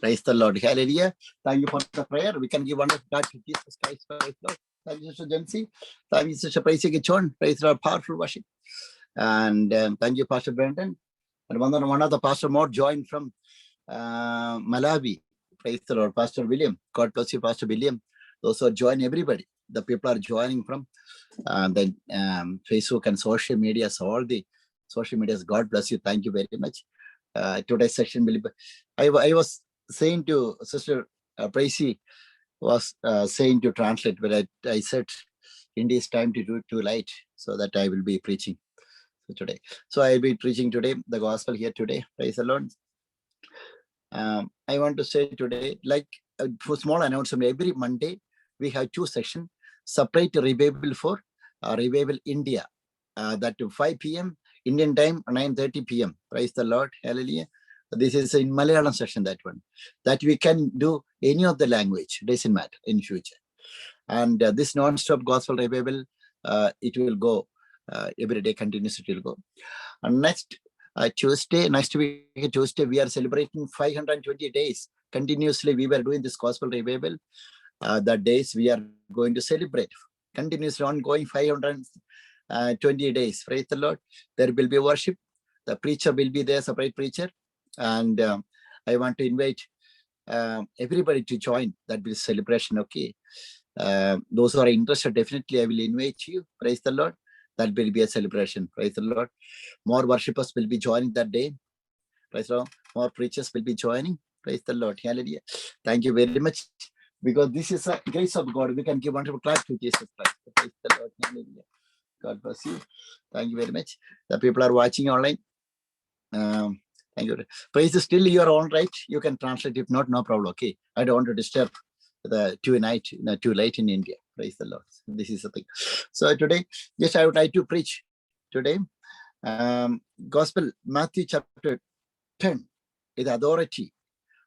Praise the Lord. Hallelujah. Thank you for the prayer. We can give honor to God to Jesus Christ. Praise the Lord. Thank you, Sister Jency. Thank you, Sister Praise Gichon. Praise the Lord. Powerful worship. And thank you, Pastor Brandon. And one of the Pastor More joined from Malawi. Praise the Lord. Pastor William. God bless you, Pastor William. Those who are joining, everybody. The people are joining from the Facebook and social media. So all the social medias. God bless you. Thank you very much. Today's session will be. I was saying to Sister Pracy was saying to translate, but I said India is time to do it too late, so that I will be preaching today. So I will be preaching today the gospel here today. Praise the Lord. I want to say today, like for small announcement, every Monday we have two sessions. Separate revival for revival India. That to 5 p.m. Indian time, 9:30 p.m. Praise the Lord. Hallelujah. This is in Malayalam session, that one. That we can do any of the language, doesn't matter in future. And this non-stop gospel revival, it will go every day, continuously it will go. And next Tuesday, next week, Tuesday, we are celebrating 520 days. Continuously, we were doing this gospel revival. The days we are going to celebrate. Continuously ongoing 520 days. Praise the Lord. There will be worship. The preacher will be there, separate preacher. And I want to invite everybody to join that will celebration. Okay. Those who are interested, definitely I will invite you. Praise the Lord. That will be a celebration. Praise the Lord. More worshippers will be joining that day. Praise the Lord. More preachers will be joining. Praise the Lord. Hallelujah. Thank you very much. Because this is a grace of God. We can give wonderful clap to Jesus Christ. Praise the Lord. Hallelujah. God bless you. Thank you very much. The people are watching online. Thank you. Praise still you are all right. You can translate. If not, no problem. Okay. I don't want to disturb the too late in India. Praise the Lord. This is the thing. So today, yes, I would like to preach today. Gospel, Matthew chapter 10, is the authority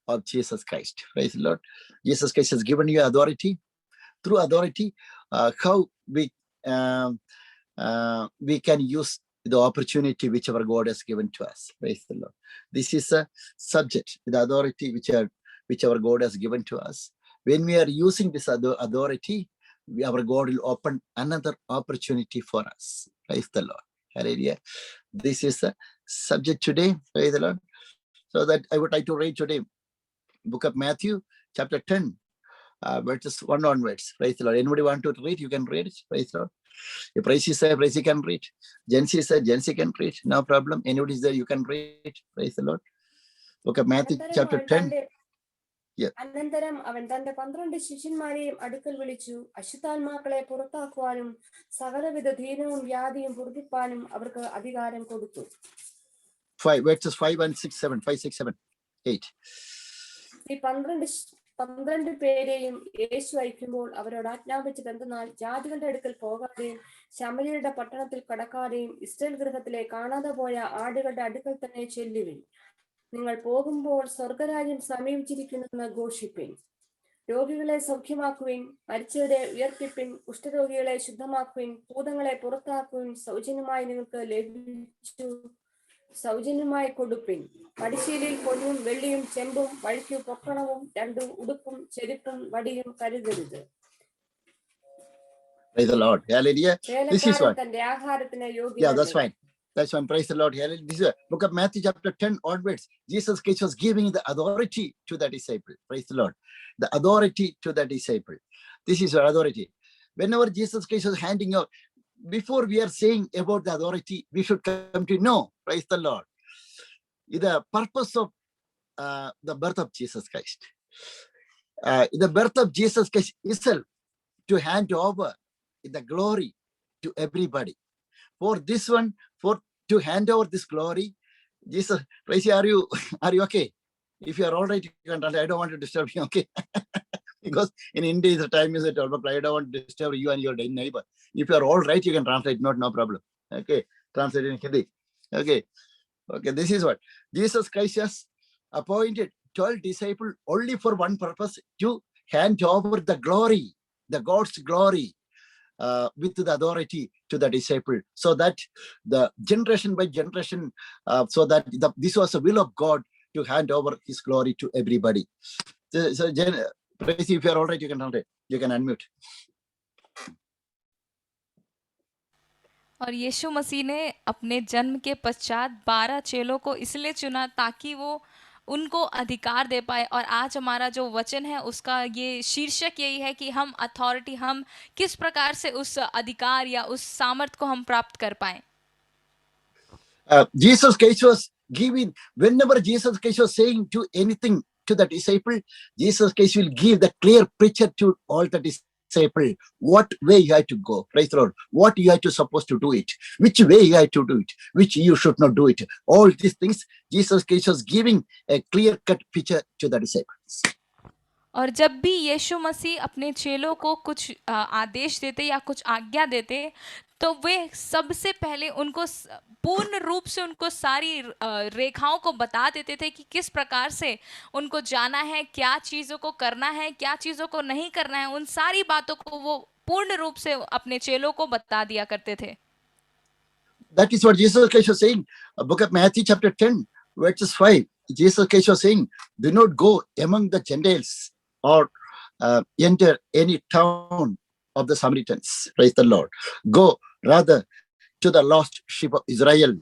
of Jesus Christ. Praise the Lord. Jesus Christ has given you authority. Through authority, how we can use the opportunity which our God has given to us. Praise the Lord. This is a subject, the authority which our God has given to us. When we are using this authority, our God will open another opportunity for us. Praise the Lord. Hallelujah. This is a subject today. Praise the Lord. So that I would like to read today, book of Matthew, chapter 10, verses 1 onwards. Praise the Lord. Anybody want to read? You can read it. Praise the Lord. If Praise says, Praise can read. Jency said, Jency can read. No problem. Anybody is there, you can read. Praise the Lord. Book of Matthew, chapter 10. അനന്തരം അവൻ തന്റെ 12 ശിഷ്യന്മാരെയും അടുക്കൽ വിളിച്ചു അശുദ്ധാത്മാക്കളെ പുറത്താക്കുവാനും സകലവിധ ദീനവും വ്യാധിയും പുറത്തിപ്പാനും അവർക്ക് അധികാരം കൊടുത്തു. 5 and 6, 7, 5, 6, 7, 8. ഈ 12 പേരെയും യേശു അയക്കുമ്പോൾ അവരോട് ആജ്ഞാപിച്ചത് എന്തെന്നാൽ ജാതികളുടെ അടുക്കൽ പോകാതെയും ശമര്യരുടെ പട്ടണത്തിൽ കടക്കാതെയും ഇസ്രായേൽ ഗൃഹത്തിലെ കാണാതെ പോയ ആടുകളുടെ അടുക്കൽ തന്നെ ചെല്ലുവിൻ. നിങ്ങൾ പോകുമ്പോൾ സ്വർഗരാജ്യം സമീപിച്ചിരിക്കുന്നെന്ന് ഘോഷിപ്പിൻ. രോഗികളെ സൗഖ്യമാക്കുവിൻ, മരിച്ചവരെ ഉയർപ്പിപ്പിൻ, കുഷ്ഠരോഗികളെ ശുദ്ധമാക്കുവിൻ, ഭൂതങ്ങളെ പുറത്താക്കുവിൻ. സൗജന്യമായി നിങ്ങൾക്ക് ലഭിച്ചു, സൗജന്യമായി കൊടുപ്പിൻ. പടിശീലയിൽ പൊന്നും വെള്ളിയും ചെമ്പും വഴിക്കു പൊക്കണവും 2 ഉടുപ്പും ചെരുപ്പും വടിയും കരുതരുത്. Praise the Lord. Hallelujah. This is what. തന്റെ ആഹാരത്തിന് യോഗ്യനല്ല. Yeah, that's fine. That's fine. Praise the Lord. This is a book of Matthew chapter 10 onwards. Jesus Christ was giving the authority to the disciple. Praise the Lord. The authority to the disciple. This is your authority. Whenever Jesus Christ was handing out, before we are saying about the authority, we should come to know. Praise the Lord. The purpose of the birth of Jesus Christ. The birth of Jesus Christ itself to hand over the glory to everybody. For this one, to hand over this glory, Jesus, Tracy, are you okay? If you are all right, you can. I don't want to disturb you, okay? Because in India, the time is at 12 o'clock. I don't want to disturb you and your neighbor. If you are all right, you can translate. No problem. Okay, translate in Hindi. Okay. This is what Jesus Christ has appointed 12 disciples only for one purpose: to hand over the glory, the God's glory. With the authority to the disciple, so that the generation by generation, so that this was the will of God to hand over his glory to everybody. So Tracy, if you're all right, you can unmute. और यीशु मसीह ने अपने जन्म के पश्चात 12 चेलों को इसलिए चुना ताकि वो उनको अधिकार दे पाए। और आज हमारा जो वचन है उसका ये शीर्षक यही है कि हम अथॉरिटी, हम किस प्रकार से उस अधिकार या उस सामर्थ को हम प्राप्त कर पाए। Jesus Christ was giving, whenever Jesus Christ was saying to anything to the disciple, Jesus Christ will give the clear picture to all the disciple, what way you have to go, praise the Lord, what you have to supposed to do it, which way you have to do it, which you should not do it. All these things, Jesus Christ was giving a clear cut picture to the disciples. और जब भी यीशु मसीह अपने चेलों को कुछ आदेश देते या कुछ आज्ञा देते तो वे सबसे पहले उनको पूर्ण रूप से उनको सारी रेखाओं को बता देते थे कि किस प्रकार से उनको जाना है, क्या चीज़ों को करना है, क्या चीज़ों को नहीं करना है। उन सारी बातों को वो पूर्ण रूप से अपने चेलों को बता दिया करते थे। That is what Jesus Christ was saying. Book of Matthew chapter 10 verses 5. Jesus Christ was saying, do not go among the Gentiles or enter any town of the Samaritans. Praise the Lord. Go rather to the lost sheep of Israel.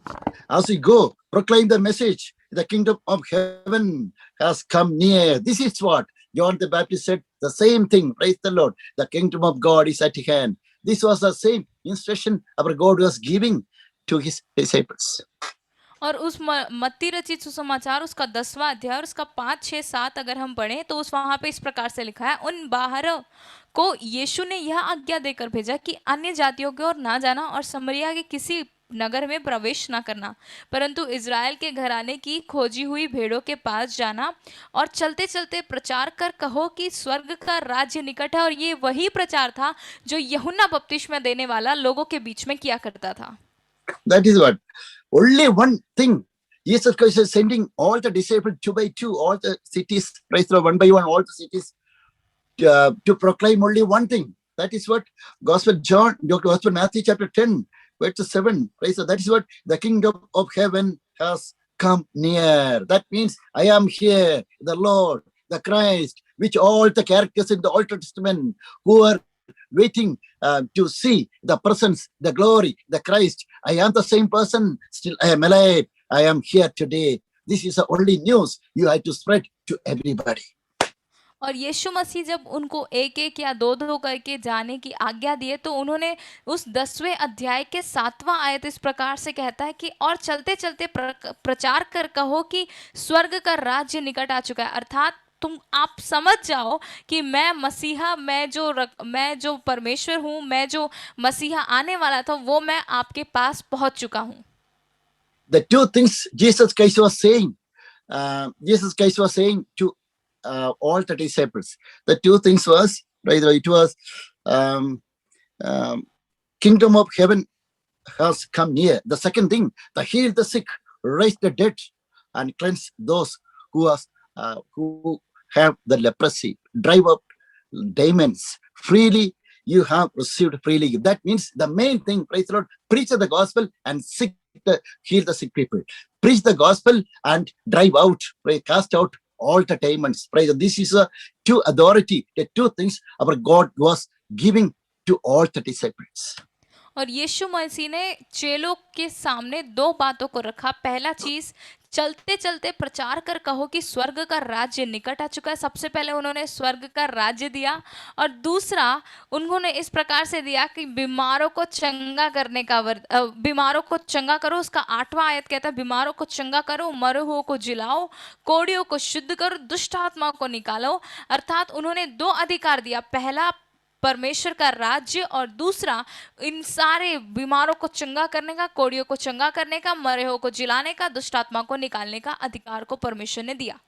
As we go, proclaim the message. The kingdom of heaven has come near. This is what John the Baptist said. The same thing. Praise the Lord. The kingdom of God is at hand. This was the same instruction our God was giving to his disciples. और उस मत्ती रचित सुसमाचार उसका 10वां अध्याय और उसका 5, 6, 7 अगर हम पढ़ें तो उस वहां पे इस प्रकार से लिखा है, उन बाहरों को यीशु ने यह आज्ञा देकर भेजा कि अन्य जातियों की ओर ना जाना और समरिया के किसी नगर में प्रवेश ना करना, परंतु इज़राइल के घराने की खोजी हुई भेड़ों के पास जाना और चलते चलते प्रचार कर कहो कि स्वर्ग का राज्य निकट है। और ये वही प्रचार था जो यूहन्ना बपतिस्मा देने वाला लोगों के बीच में किया करता था। That is what. Only one thing. Jesus Christ is sending all the disciples 2 by 2, all the cities, praise the Lord, 1 by 1, all the cities to proclaim only one thing. That is what Gospel Matthew chapter 10, verse 7. Praise the Lord. That is what the kingdom of heaven has come near. That means I am here, the Lord, the Christ, which all the characters in the Old Testament who are waiting to see the presence, the glory, the Christ. I am the same person. Still, I am alive. I am here today. This is the only news you have to spread to everybody. और यीशु मसीह जब उनको एक एक या दो दो करके जाने की आज्ञा दिए तो उन्होंने उस 10वें अध्याय के 7वां आयत इस प्रकार से कहता है कि और चलते चलते प्रचार कर कहो कि स्वर्ग का राज्य निकट आ चुका है। अर्थात आप समझ जाओ कि मैं मसीहा, मैं जो परमेश्वर हूँ, मैं जो मसीहा आने वाला था वो मैं आपके पास पहुंच चुका हूँ। The two things Jesus Christ was saying to all the disciples. The two things was, right? It was kingdom of heaven has come near. The second thing, the heal the sick, raise the dead, and cleanse those who have the leprosy, drive out demons. Freely you have received, freely. That means the main thing, praise the Lord, preach the gospel and heal the sick people. Preach the gospel and drive out, cast out all the demons. Praise. This is a two authority, the two things our God was giving to all the disciples. और यीशु मसीह ने चेलों के सामने दो बातों को रखा। पहला चीज, चलते चलते प्रचार कर कहो कि स्वर्ग का राज्य निकट आ चुका है। सबसे पहले उन्होंने स्वर्ग का राज्य दिया। और दूसरा उन्होंने इस प्रकार से दिया कि बीमारों को चंगा करने का बीमारों को चंगा करो। उसका 8वां आयत कहता है, बीमारों को चंगा करो, मरे हुओं को जिलाओ, कोढ़ियों को शुद्ध करो, दुष्ट आत्माओं को निकालो। अर्थात उन्होंने दो अधिकार दिया, पहला परमेश्वर का राज्य और दूसरा इन सारे बीमारों को चंगा करने का, कोढ़ियों को चंगा करने का, मरे हुओं को जिलाने का, दुष्ट आत्मा को निकालने का अधिकार को परमेश्वर ने दिया।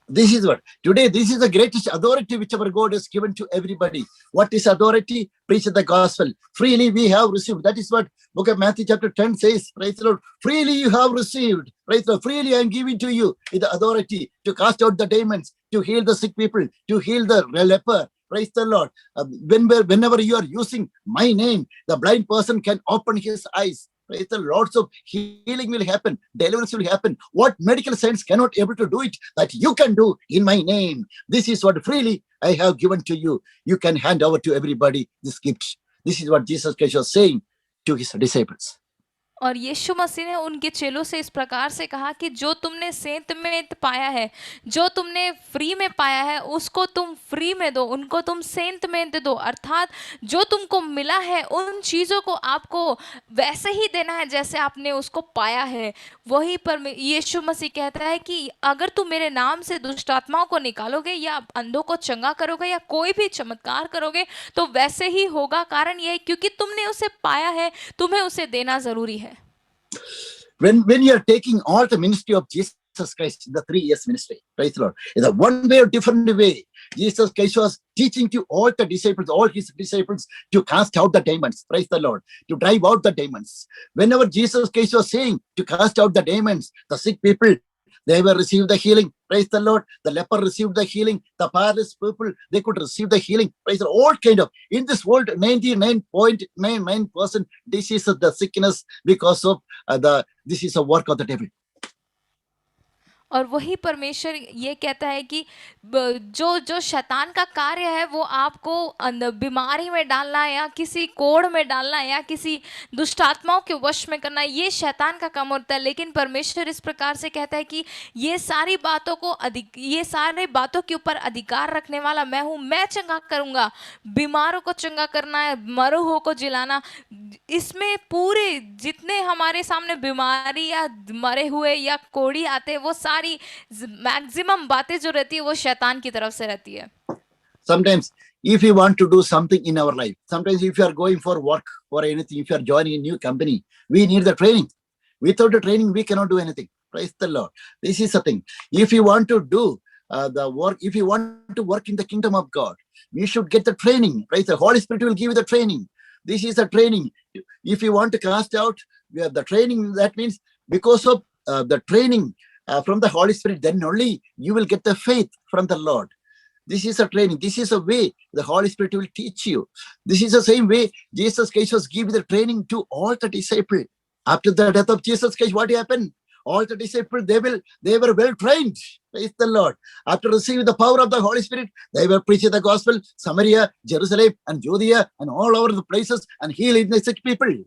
This is what today, this is the greatest authority which our God has given to everybody. What is authority? Preach the gospel. Freely we have received. That is what book of Matthew chapter 10 says. Praise the Lord. Freely you have received. Praise the Lord. Freely I am giving to you the authority to cast out the demons, to heal the sick people, to heal the leper. Praise the Lord. Whenever you are using my name, the blind person can open his eyes. Praise the Lord. So healing will happen, deliverance will happen. What medical science cannot able to do it, that you can do in my name. This is what freely I have given to you. You can hand over to everybody this gift. This is what Jesus Christ was saying to his disciples. और यीशु मसीह ने उनके चेलों से इस प्रकार से कहा कि जो तुमने सेंत में पाया है, जो तुमने फ्री में पाया है, उसको तुम फ्री में दो, उनको तुम सेंत में दे दो। अर्थात जो तुमको मिला है उन चीज़ों को आपको वैसे ही देना है जैसे आपने उसको पाया है। वही पर यीशु मसीह कहता है कि अगर तुम मेरे नाम से दुष्ट आत्माओं को निकालोगे या अंधों को चंगा करोगे या कोई भी चमत्कार करोगे तो वैसे ही होगा। कारण यह है क्योंकि तुमने उसे पाया है, तुम्हें उसे देना जरूरी है। When you are taking all the ministry of Jesus Christ in the 3 years ministry, praise the Lord, in the one way or different way, Jesus Christ was teaching to all the disciples, all his disciples, to cast out the demons, praise the Lord, to drive out the demons. Whenever Jesus Christ was saying to cast out the demons, the sick people, they will receive the healing, praise the Lord. The leper received the healing, the paralyzed people, they could receive the healing, praise the Lord. All kind of, in this world, 99.99% disease of the sickness because of this is a work of the devil. और वही परमेश्वर ये कहता है कि जो जो शैतान का कार्य है वो आपको बीमारी में डालना है या किसी कोड़ में डालना है या किसी दुष्ट आत्माओं के वश में करना है, ये शैतान का काम होता है। लेकिन परमेश्वर इस प्रकार से कहता है कि ये सारी बातों के ऊपर अधिकार रखने वाला मैं हूँ, मैं चंगा करूँगा, बीमारों को चंगा करना है, मरूहों को जिलाना। इसमें पूरे जितने हमारे सामने बीमारी या मरे हुए या कोड़ी आते हैं वो सारी मैक्सिमम बातें जो रहती है वो शैतान की तरफ से रहती है। Sometimes if you want to do something in our life, sometimes if you are going for work or anything, if you are joining a new company, we need the training. Without the training, we cannot do anything. Praise the Lord. This is the thing. If you want to do the work, if you want to work in the kingdom of God, we should get the training. Praise the Holy Spirit will give you the training. This is the training. If you want to cast out, we have the training. That means because of the training from the Holy Spirit, then only you will get the faith from the Lord. This is a training. This is a way the Holy Spirit will teach you. This is the same way Jesus Christ was giving the training to all the disciples. After the death of Jesus Christ, what happened? All the disciples, they were well trained. Praise the Lord. After receiving the power of the Holy Spirit, they were preaching the gospel, Samaria, Jerusalem, and Judea, and all over the places, and healing the sick people.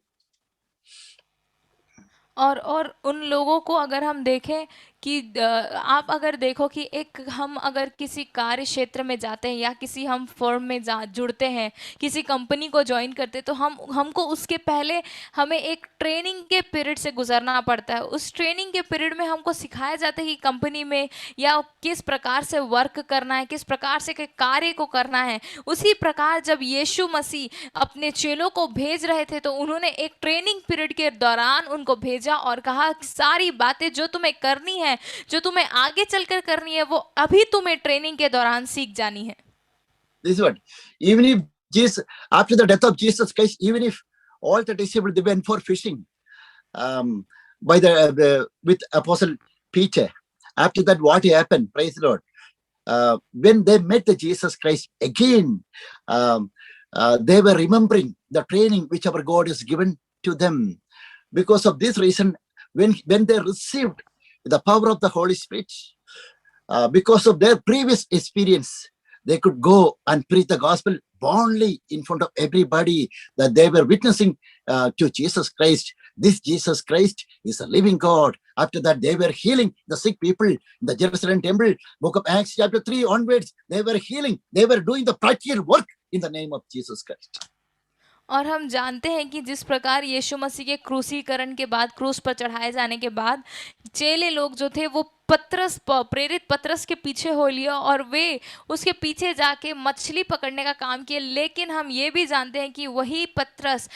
और उन लोगों को अगर हम देखें कि आप अगर देखो कि हम अगर किसी कार्य क्षेत्र में जाते हैं या किसी हम फर्म में जुड़ते हैं, किसी कंपनी को ज्वाइन करते हैं, तो हमको उसके पहले हमें एक ट्रेनिंग के पीरियड से गुजरना पड़ता है। उस ट्रेनिंग के पीरियड में हमको सिखाया जाता है कि कंपनी में या किस प्रकार से वर्क करना है, किस प्रकार से कार्य को करना है। उसी प्रकार जब यीशु मसीह अपने चेलों को भेज रहे थे तो उन्होंने एक ट्रेनिंग पीरियड के दौरान उनको भेजा और कहा सारी बातें जो तुम्हें करनी है, जो तुम्हें आगे चलकर करनी है, वो अभी तुम्हें ट्रेनिंग के दौरान सीख जानी है। This is what, even if Jesus, after the death of Jesus Christ, even if all the disciples they went for fishing, with Apostle Peter, after that what happened? Praise the Lord. When they met the Jesus Christ again, they were remembering the training which our God has given to them. Because of this reason, when they received the power of the Holy Spirit, because of their previous experience, they could go and preach the gospel boldly in front of everybody, that they were witnessing to Jesus Christ. This Jesus Christ is a living God. After that, they were healing the sick people in the Jerusalem temple. Book of Acts chapter 3 onwards, they were healing. They were doing the practical work in the name of Jesus Christ. और हम जानते हैं कि जिस प्रकार यीशु मसीह के क्रूसीकरण के बाद, क्रूस पर चढ़ाए जाने के बाद चेले लोग जो थे वो प्रेरित पतरस के पीछे हो लिया और वे उसके पीछे जाके मछली पकड़ने का काम किए। लेकिन हम ये भी जानते हैं कि वही पतरस,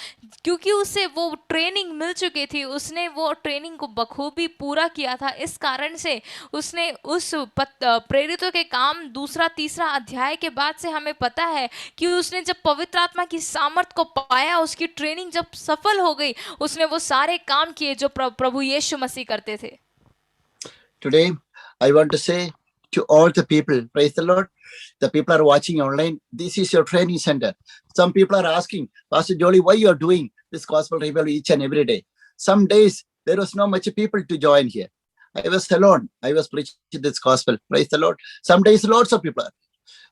क्योंकि उसे वो ट्रेनिंग मिल चुकी थी, उसने वो ट्रेनिंग को बखूबी पूरा किया था, इस कारण से उसने उस प्रेरितों के काम 2-3 अध्याय के बाद से हमें पता है कि उसने जब पवित्र आत्मा की सामर्थ को पाया, उसकी ट्रेनिंग जब सफल हो गई, उसने वो सारे काम किए जो प्रभु यीशु मसीह करते थे। Today, I want to say to all the people, praise the Lord, the people are watching online, this is your training center. Some people are asking, Pastor Jolie, why you are doing this gospel revival each and every day? some days there was not much people to join here. I was alone. I was preaching this gospel. Praise the Lord. Some days lots of people are.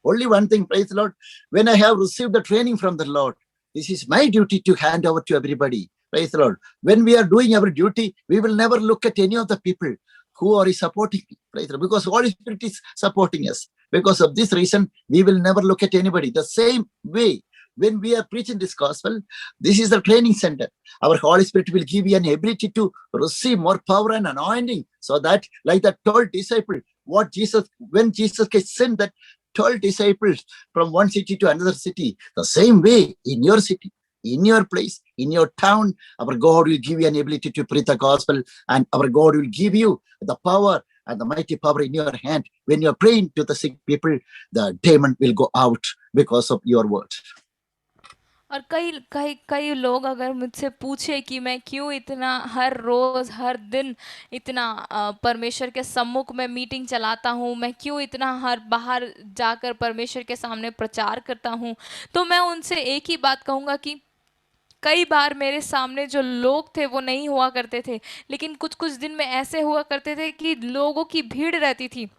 Only one thing, praise the Lord. When I have received the training from the Lord, this is my duty to hand over to everybody. Praise the Lord. When we are doing our duty, we will never look at any of the people who are supporting me. Praise the Lord. Because Holy Spirit is supporting us. Because of this reason, we will never look at anybody. The same way, when we are preaching this gospel, this is the training center. Our Holy Spirit will give you an ability to receive more power and anointing, so that, like the 12 disciples, when Jesus sent that 12 disciples from one city to another city, the same way in your city, in your place, in your town, our God will give you an ability to preach the gospel, and our God will give you the power and the mighty power in your hand. When you're praying to the sick people, the demon will go out because of your words. और कई कई कई लोग अगर मुझसे पूछे कि मैं क्यों इतना हर रोज हर दिन इतना परमेश्वर के सम्मुख में मीटिंग चलाता हूँ, मैं क्यों इतना हर बाहर जाकर परमेश्वर के सामने प्रचार करता हूँ, तो मैं उनसे एक ही बात कहूँगा कि कई बार मेरे सामने जो लोग थे वो नहीं हुआ करते थे, लेकिन कुछ कुछ दिन में ऐसे हुआ करते थे कि लोगों की भीड़ रहती थी।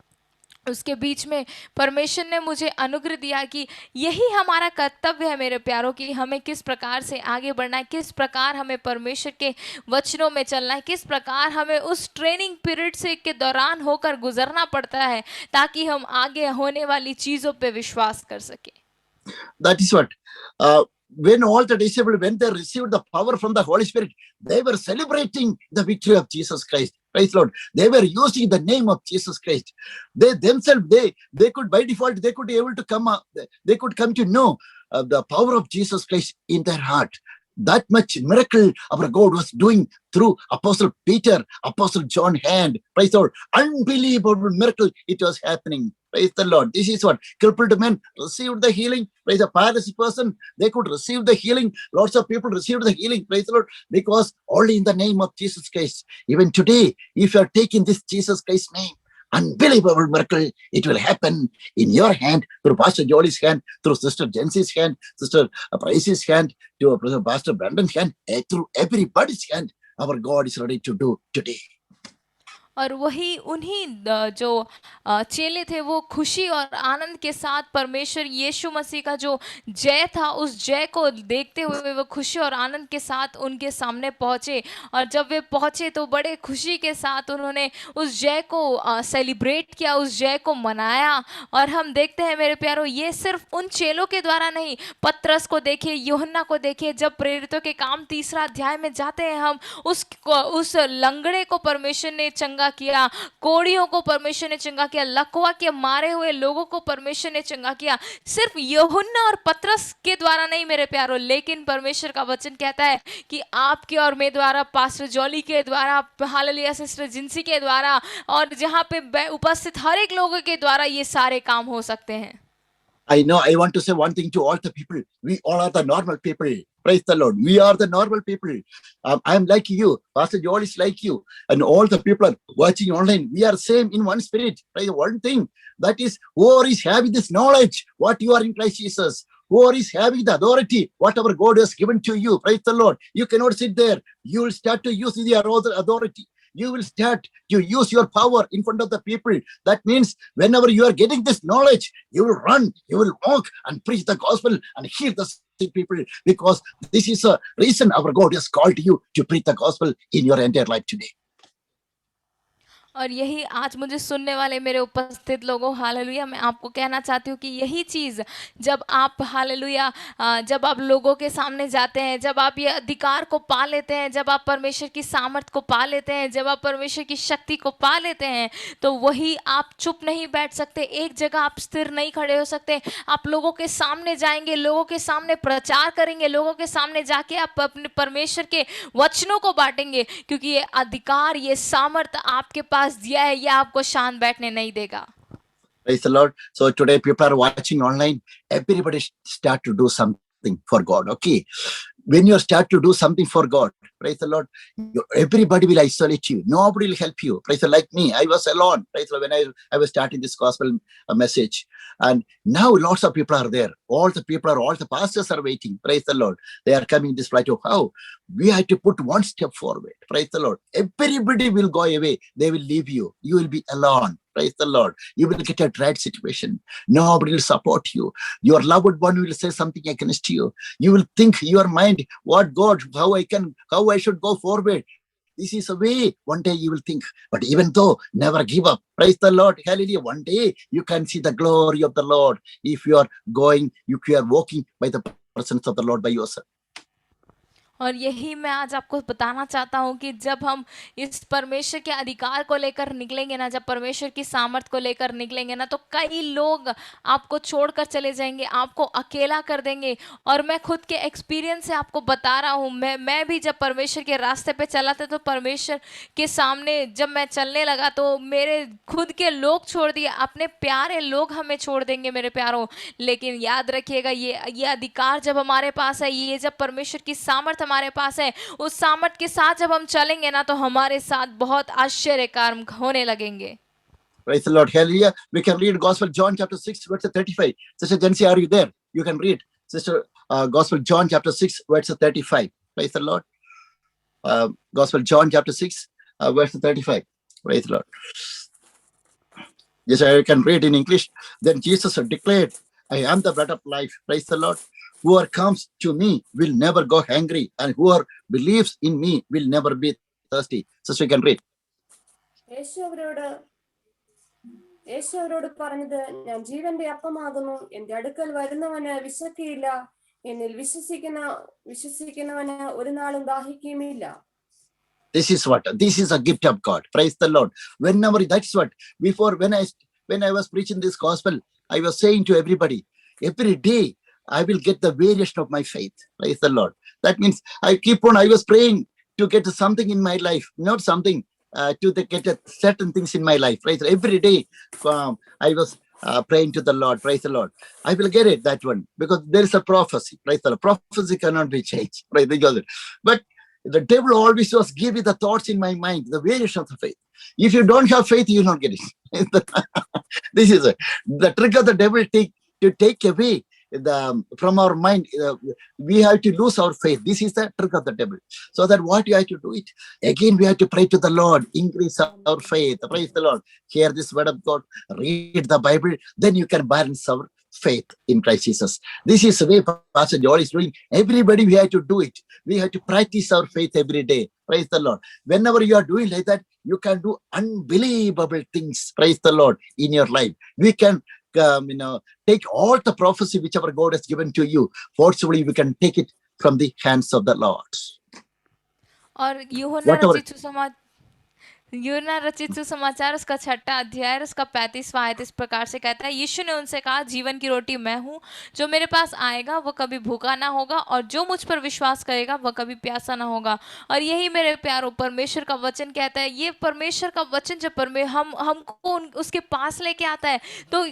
उसके बीच में परमेश्वर ने मुझे अनुग्रह दिया कि यही हमारा कर्तव्य है मेरे प्यारों, की हमें किस प्रकार से आगे बढ़ना है, किस प्रकार हमें परमेश्वर के वचनों में चलना है, किस प्रकार हमें उस ट्रेनिंग पीरियड से के दौरान होकर गुजरना पड़ता है, ताकि हम आगे होने वाली चीज़ों पे विश्वास कर सके। That is what. When all the disciples, when they received the power from the Holy Spirit, they were celebrating the victory of Jesus Christ. Praise Lord. They were using the name of Jesus Christ. They themselves, they could, by default, they could be able to they could come to know the power of Jesus Christ in their heart. That much miracle our God was doing through Apostle Peter, Apostle John hand. Praise the Lord. Unbelievable miracle it was happening. Praise the Lord. This is what crippled men received the healing. Praise the paralyzed person, they could receive the healing. Lots of people received the healing. Praise the Lord. Because only in the name of Jesus Christ. Even today, if you are taking this Jesus Christ name, unbelievable miracle, it will happen in your hand, through Pastor Jolly's hand, through Sister Jency's hand, Sister Price's hand, to Pastor Brandon's hand, through everybody's hand. Our God is ready to do today. और वही उन्हीं जो चेले थे वो खुशी और आनंद के साथ परमेश्वर यीशु मसीह का जो जय था उस जय को देखते हुए वो खुशी और आनंद के साथ उनके सामने पहुँचे। और जब वे पहुँचे तो बड़े खुशी के साथ उन्होंने उस जय को सेलिब्रेट किया, उस जय को मनाया। और हम देखते हैं मेरे प्यारों, ये सिर्फ उन चेलों के द्वारा नहीं, पतरस को देखिए, यूहन्ना को देखिए, जब प्रेरितों के काम 3 अध्याय में जाते हैं हम, उस लंगड़े को परमेश्वर ने चंगा किया, कोड़ियों को परमेश्वर ने चंगा किया, लकवा के मारे हुए लोगों को परमेश्वर ने चंगा किया। सिर्फ यूहन्ना और पतरस के द्वारा नहीं मेरे प्यारों, लेकिन परमेश्वर का वचन कहता है कि आपके और मेरे द्वारा, पास्टर जॉली के द्वारा, हालेलुया, सिस्टर जिंसी के द्वारा, और जहाँ पे उपस्थित हर एक लोगों के द्वारा ये सारे काम हो सकते हैं। I know, I want to say one thing to all the people. We all are the normal people. Praise the Lord. We are the normal people. I am like you. Pastor Joel is like you. And all the people are watching online. We are same in one spirit. Praise one thing. That is, whoever is having this knowledge, what you are in Christ Jesus, whoever is having the authority, whatever God has given to you. Praise the Lord. You cannot sit there. You will start to use the authority. You will start to use your power in front of the people. That means whenever you are getting this knowledge, you will run, you will walk and preach the gospel and heal the sick people, because this is a reason our God has called you to preach the gospel in your entire life today. और यही आज मुझे सुनने वाले मेरे उपस्थित लोगों, hallelujah, मैं आपको कहना चाहती हूँ कि यही चीज़ जब आप, हालेलुया, जब आप लोगों के सामने जाते हैं, जब आप ये अधिकार को पा लेते हैं, जब आप परमेश्वर की सामर्थ को पा लेते हैं, जब आप परमेश्वर की शक्ति को पा लेते हैं, तो वही आप चुप नहीं बैठ सकते, एक जगह आप स्थिर नहीं खड़े हो सकते। आप लोगों के सामने जाएंगे, लोगों के सामने प्रचार करेंगे, लोगों के सामने जाके आप अपने परमेश्वर के वचनों को बांटेंगे, क्योंकि ये अधिकार, ये सामर्थ आपके पास दिया है, ये आपको शांत बैठने नहीं देगा। Praise the Lord. So today people are watching online. Everybody start to do something for God. Okay. When you start to do something for God, Praise the Lord. Everybody will isolate you. Nobody will help you. Praise the Lord. Like me, I was alone. Praise the Lord. When I was starting this gospel message, and now lots of people are there. All the pastors are waiting. Praise the Lord. They are coming this flight of how we have to put one step forward. Praise the Lord. Everybody will go away. They will leave you. You will be alone. Praise the Lord. You will get a dread situation. Nobody will support you. Your loved one will say something against you. You will think your mind, what God, how I should go forward. This is a way. One day you will think, but even though, never give up. Praise the Lord. Hallelujah. One day you can see the glory of the Lord if you are walking by the presence of the Lord by yourself. और यही मैं आज आपको बताना चाहता हूँ कि जब हम इस परमेश्वर के अधिकार को लेकर निकलेंगे ना, जब परमेश्वर की सामर्थ को लेकर निकलेंगे ना, तो कई लोग आपको छोड़कर चले जाएंगे, आपको अकेला कर देंगे। और मैं खुद के एक्सपीरियंस से आपको बता रहा हूँ, मैं भी जब परमेश्वर के रास्ते पे चला था, तो परमेश्वर के सामने जब मैं चलने लगा तो मेरे खुद के लोग छोड़ दिए, अपने प्यारे लोग हमें छोड़ देंगे मेरे प्यारों। लेकिन याद रखिएगा, ये अधिकार जब हमारे पास है, ये जब परमेश्वर की सामर्थ हमारे पास है, उस सामर्थ के साथ जब हम चलेंगे ना, तो हमारे साथ बहुत आश्चर्य कार्य होने लगेंगे। Praise the Lord. Hallelujah. We can read Gospel John chapter 6 verse 35. Sister Jency, are you there? You can read Sister Gospel John chapter 6 verse 35. Praise the Lord. Gospel John chapter 6 verse 35. Praise the Lord. Yes, I can read in English. Then Jesus declared, I am the bread of life. Praise the Lord. Whoever comes to me will never go hungry, and whoever believes in me will never be thirsty. Sister, you can read. യേശു അവരോട് പറഞ്ഞത്, ഞാൻ ജീവന്റെ അപ്പമാകുന്നു. എന്റെ അടുക്കൽ വരുന്നവന് വിശക്കുകയില്ല. എന്നിൽ വിശ്വസിക്കുന്നവന് ഒരു നാളും ദാഹിക്കുകയുമില്ല. This is a gift of God. Praise the Lord. Whenever, that's what, before when I was preaching this gospel, I was saying to everybody, every day I will get the variation of my faith. Praise the Lord. That means I was praying to get something in my life, not something to get certain things in my life. Right? Every day I was praying to the Lord. Praise the Lord. I will get it, that one, because there is a prophecy. Praise the Lord. Prophecy cannot be changed. Praise the Lord. But the devil always was giving the thoughts in my mind, the variation of the faith. If you don't have faith, you will not get it. This is it. The trick of the devil to take away from our mind. We have to lose our faith. This is the trick of the devil. So that what you have to do it again, we have to pray to the Lord, increase our faith. Praise the Lord. Hear this word of God, read the Bible, then you can balance our faith in Christ Jesus. This is the way Pastor Joel is doing. Everybody, we have to do it. We have to practice our faith every day. Praise the Lord. Whenever you are doing like that, you can do unbelievable things. Praise the Lord in your life. We can take all the prophecy whichever God has given to you. Forcefully, we can take it from the hands of the Lord. और यूहन्ना रचित सुसमाचार उसका 6वां अध्याय उसका 35वां आयत इस प्रकार से कहता है, यीशु ने उनसे कहा, जीवन की रोटी मैं हूँ, जो मेरे पास आएगा वो कभी भूखा ना होगा, और जो मुझ पर विश्वास करेगा वह कभी प्यासा ना होगा। और यही मेरे प्यारों परमेश्वर का वचन कहता है। ये परमेश्वर का वचन जब हमको उसके पास लेके आता है, तो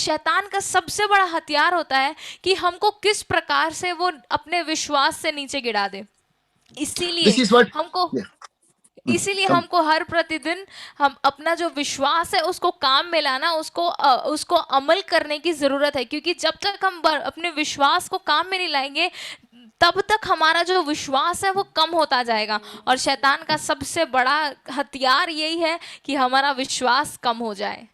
शैतान का सबसे बड़ा हथियार होता है कि हमको किस प्रकार से वो अपने विश्वास से नीचे गिरा दे। इसीलिए हमको हर प्रतिदिन हम अपना जो विश्वास है उसको काम में लाना, उसको अमल करने की जरूरत है। क्योंकि जब तक हम अपने विश्वास को काम में नहीं लाएंगे, तब तक हमारा जो विश्वास है वो कम होता जाएगा। और शैतान का सबसे बड़ा हथियार यही है कि हमारा विश्वास कम हो जाए।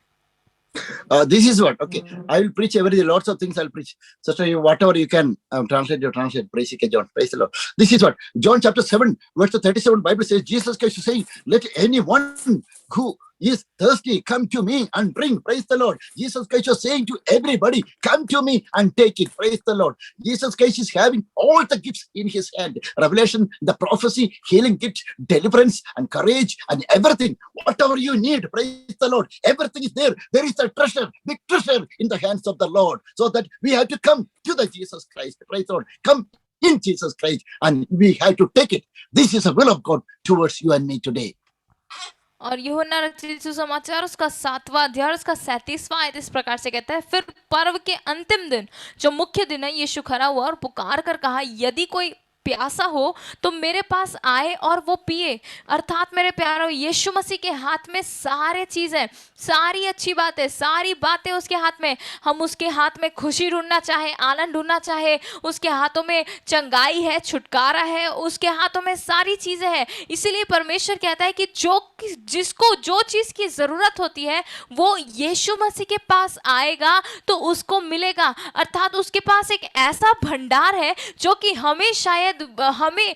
This is what, okay, I will preach every day, lots of things I'll preach. So whatever you can translate. Praise John. Praise the Lord. This is what John chapter 7 verse 37 Bible says, Jesus Christ is saying, let anyone who is thirsty come to me and drink. Praise the Lord. Jesus Christ is saying to everybody, come to me and take it. Praise the Lord. Jesus Christ is having all the gifts in his hand. Revelation, the prophecy, healing gift, deliverance and courage and everything. Whatever you need, praise the Lord. Everything is there. There is a treasure, big treasure in the hands of the Lord. So that we have to come to the Jesus Christ. Praise the Lord. Come in Jesus Christ and we have to take it. This is the will of God towards you and me today. और यूहन्ना रचित सुसमाचार उसका 7वां अध्याय उसका 37वां आयत इस प्रकार से कहता है, फिर पर्व के अंतिम दिन जो मुख्य दिन है, यीशु खड़ा हुआ और पुकार कर कहा, यदि कोई प्यासा हो तो मेरे पास आए और वो पिए। अर्थात मेरे प्यारों, यीशु मसीह के हाथ में सारे चीज है, सारी अच्छी बातें, सारी बातें उसके हाथ में। हम उसके हाथ में खुशी ढूंढना चाहे, आनंद ढूंढना चाहे, उसके हाथों में चंगाई है, छुटकारा है, उसके हाथों में सारी चीजें हैं। इसीलिए परमेश्वर कहता है कि जिसको जो चीज की जरूरत होती है वो यीशु मसीह के पास आएगा तो उसको मिलेगा। अर्थात उसके पास एक ऐसा भंडार है जो कि हमें शायद हमें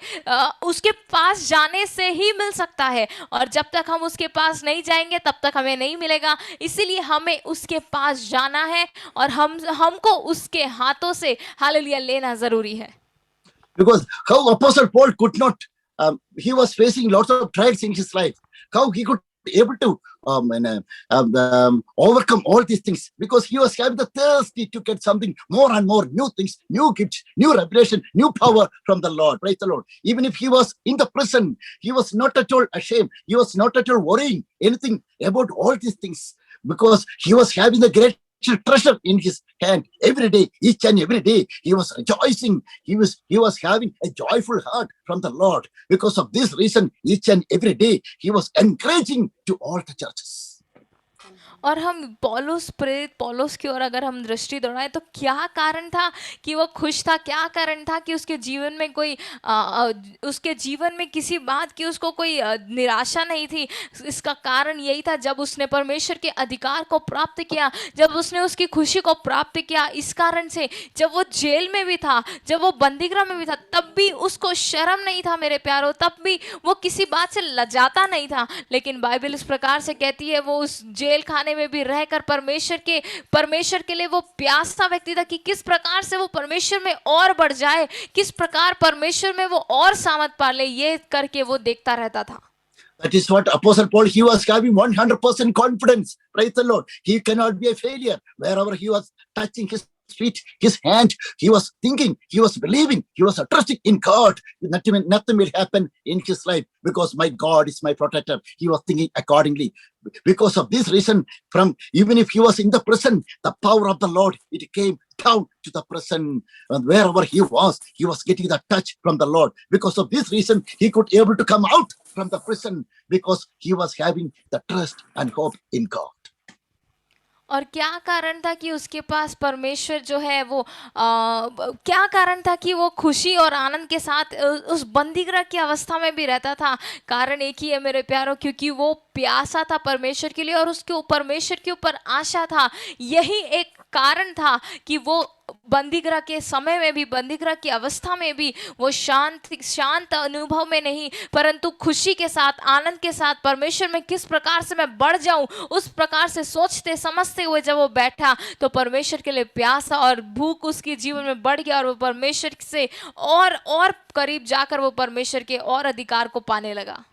उसके पास जाने से ही मिल सकता है, और जब तक हम उसके पास नहीं जाएंगे तब तक हमें नहीं मिलेगा। इसीलिए हमें उसके पास जाना है और हमको उसके हाथों से हालेलुया लेना जरूरी है। Because how Apostle Paul could not, he was facing lots of trials in his life. How he could be able to overcome all these things, because he was having the thirsty to get something more and more, new things, new gifts, new revelation, new power from the Lord. Praise the Lord. Even if he was in the prison, he was not at all ashamed. He was not at all worrying anything about all these things, because he was having the great treasure in his hand every day, each and every day. He was rejoicing. He was having a joyful heart from the Lord. Because of this reason, each and every day he was encouraging to all the churches. और हम पौलुस, प्रेरित पौलुस की ओर अगर हम दृष्टि दौड़ाएं तो क्या कारण था कि वो खुश था? क्या कारण था कि उसके जीवन में कोई उसके जीवन में किसी बात की उसको कोई निराशा नहीं थी? इसका कारण यही था, जब उसने परमेश्वर के अधिकार को प्राप्त किया, जब उसने उसकी खुशी को प्राप्त किया। इस कारण से जब वो जेल में भी था, जब वो बंदीगृह में भी था, तब भी उसको शर्म नहीं था मेरे प्यारों, तब भी वो किसी बात से लजाता नहीं था। लेकिन बाइबल इस प्रकार से कहती है, वो उस जेल खाने में भी रहकर परमेश्वर के लिए वो प्यासा व्यक्ति था कि किस प्रकार से वो परमेश्वर में और बढ़ जाए, किस प्रकार परमेश्वर में वो और सामर्थ पा ले, ये करके वो देखता रहता था। That is what Apostle Paul, he was having 100% confidence. Praise the Lord. He cannot be a failure. Wherever he was touching his feet, his hand, he was thinking, he was believing, he was trusting in God. Nothing will happen in his life, because my God is my protector. He was thinking accordingly. Because of this reason, even if he was in the prison, the power of the Lord, it came down to the prison. And wherever he was getting the touch from the Lord. Because of this reason, he could able to come out from the prison, because he was having the trust and hope in God. और क्या कारण था कि उसके पास परमेश्वर जो है वो क्या कारण था कि वो खुशी और आनंद के साथ उस बंदीगृह की अवस्था में भी रहता था? कारण एक ही है मेरे प्यारों, क्योंकि वो प्यासा था परमेश्वर के लिए और उसके परमेश्वर के ऊपर आशा था। यही एक कारण था कि वो बंदीगृह के समय में भी, बंदीगृह की अवस्था में भी वो शांत अनुभव में नहीं, परंतु खुशी के साथ, आनंद के साथ, परमेश्वर में किस प्रकार से मैं बढ़ जाऊं, उस प्रकार से सोचते समझते हुए जब वो बैठा तो परमेश्वर के लिए प्यासा और भूख उसके जीवन में बढ़ गया, और वो परमेश्वर से और करीब जाकर वो परमेश्वर के और अधिकार को पाने लगा।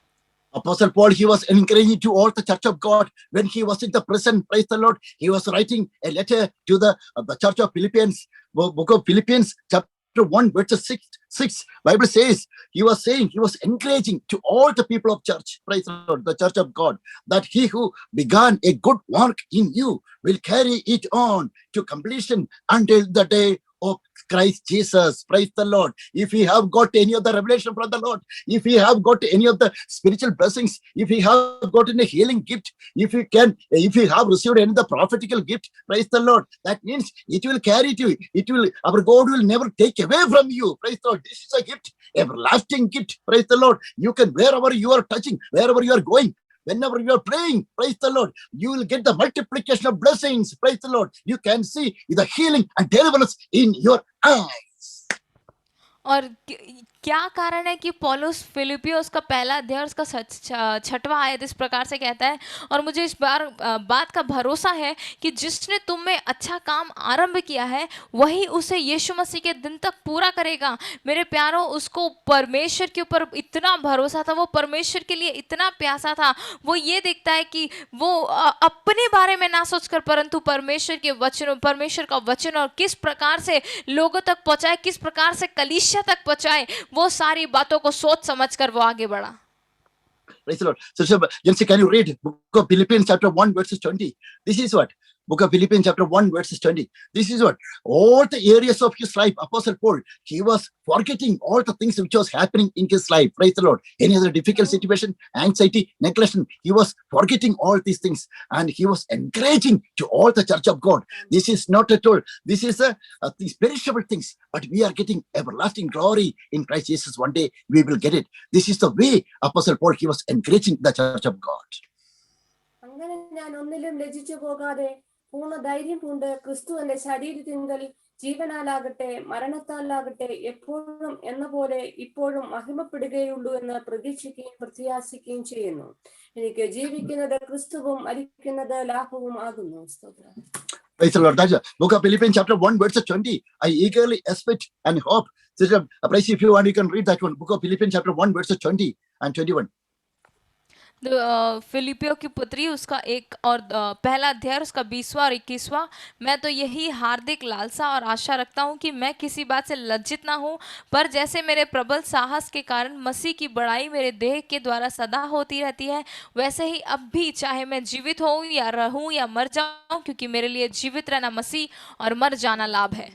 Apostle Paul, he was encouraging to all the church of God when he was in the prison. Praise the Lord. He was writing a letter to the church of Philippians, book of Philippians, chapter 1, verse 6. Bible says, he was encouraging to all the people of church, praise the Lord, the church of God, that he who began a good work in you will carry it on to completion until the day of Christ Jesus. Praise the Lord. If we have got any of the revelation from the Lord, if we have got any of the spiritual blessings, if we have gotten a healing gift, if we have received any of the prophetical gift, praise the Lord, that means it will carry to you. Our God will never take away from you. Praise the Lord. This is a gift, everlasting gift. Praise the Lord. You can, wherever you are touching, wherever you are going, whenever you are praying, praise the Lord, you will get the multiplication of blessings. Praise the Lord. You can see the healing and deliverance in your eyes. और क्या कारण है कि पौलुस फिलिपियोस का पहला अध्याय उसका 6वां आयत इस प्रकार से कहता है, और मुझे इस बात का भरोसा है कि जिसने तुम में अच्छा काम आरंभ किया है वही उसे यीशु मसीह के दिन तक पूरा करेगा। मेरे प्यारों, उसको परमेश्वर के ऊपर इतना भरोसा था, वो परमेश्वर के लिए इतना प्यासा था। वो ये देखता है कि वो अपने बारे में ना सोचकर, परंतु परमेश्वर का वचन और किस प्रकार से लोगों तक पहुंचाए, किस प्रकार से कलीसिया तक पहुंचाए, वो सारी बातों को सोच समझकर वो आगे बढ़ा। Praise the Lord. So, Jansi, can you read book of Philippians chapter 1 verses 20? This is what Book of Philippians chapter 1 verses 20. This is what all the areas of his life, Apostle Paul, he was forgetting all the things which was happening in his life. Praise the Lord. Any other difficult situation, anxiety, neglection, he was forgetting all these things, and he was encouraging to all the church of God. This is not at all. This is these perishable things, but we are getting everlasting glory in Christ Jesus. One day we will get it. This is the way Apostle Paul, he was encouraging the church of God. അങ്ങനെ ഞാൻ ഒന്നിലും ലജ്ജിച്ചു പോകാതെ പൂർണ്ണ ധൈര്യം കൊണ്ട് ക്രിസ്തു എന്റെ ശരീരത്തിങ്കൽ ജീവനാലാകട്ടെ മരണത്താലാകട്ടെ എപ്പോഴും എന്ന പോലെ ഇപ്പോഴും മഹിമപ്പെടുകയുള്ളൂ എന്ന് പ്രതീക്ഷിക്കുകയും പ്രത്യാശിക്കുകയും ചെയ്യുന്നു. എനിക്ക് ജീവിക്കുന്നത് ക്രിസ്തുവും മരിക്കുന്നത് ലാഭവും ആകുന്നു. സ്തോത്രം. Praise the Lord. That's Book of Philippians chapter 1 verse 20. I eagerly expect and hope. Sister, praise, if you want, you can read that one. Book of Philippians chapter 1 verse 20 and 21. फिलिपियो की पुत्री उसका एक और पहला अध्याय उसका 20वां और 21वां। मैं तो यही हार्दिक लालसा और आशा रखता हूँ कि मैं किसी बात से लज्जित ना हूँ, पर जैसे मेरे प्रबल साहस के कारण मसीह की बड़ाई मेरे देह के द्वारा सदा होती रहती है, वैसे ही अब भी चाहे मैं जीवित हूँ या रहूँ या मर जाऊँ, क्योंकि मेरे लिए जीवित रहना मसीह और मर जाना लाभ है।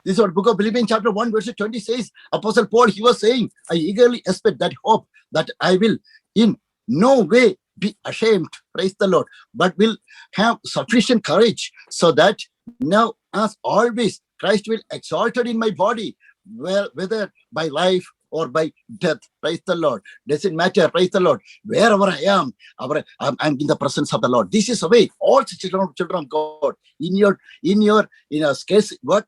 This is what Book of Philippians chapter 1 verse 20 says. Apostle Paul, he was saying, I eagerly expect that hope that I will in no way be ashamed, praise the Lord, but will have sufficient courage, so that now as always Christ will exalted in my body, whether by life or by death. Praise the Lord. Doesn't matter. Praise the Lord. Wherever I am, I'm in the presence of the Lord. This is the way all children of God in your case, what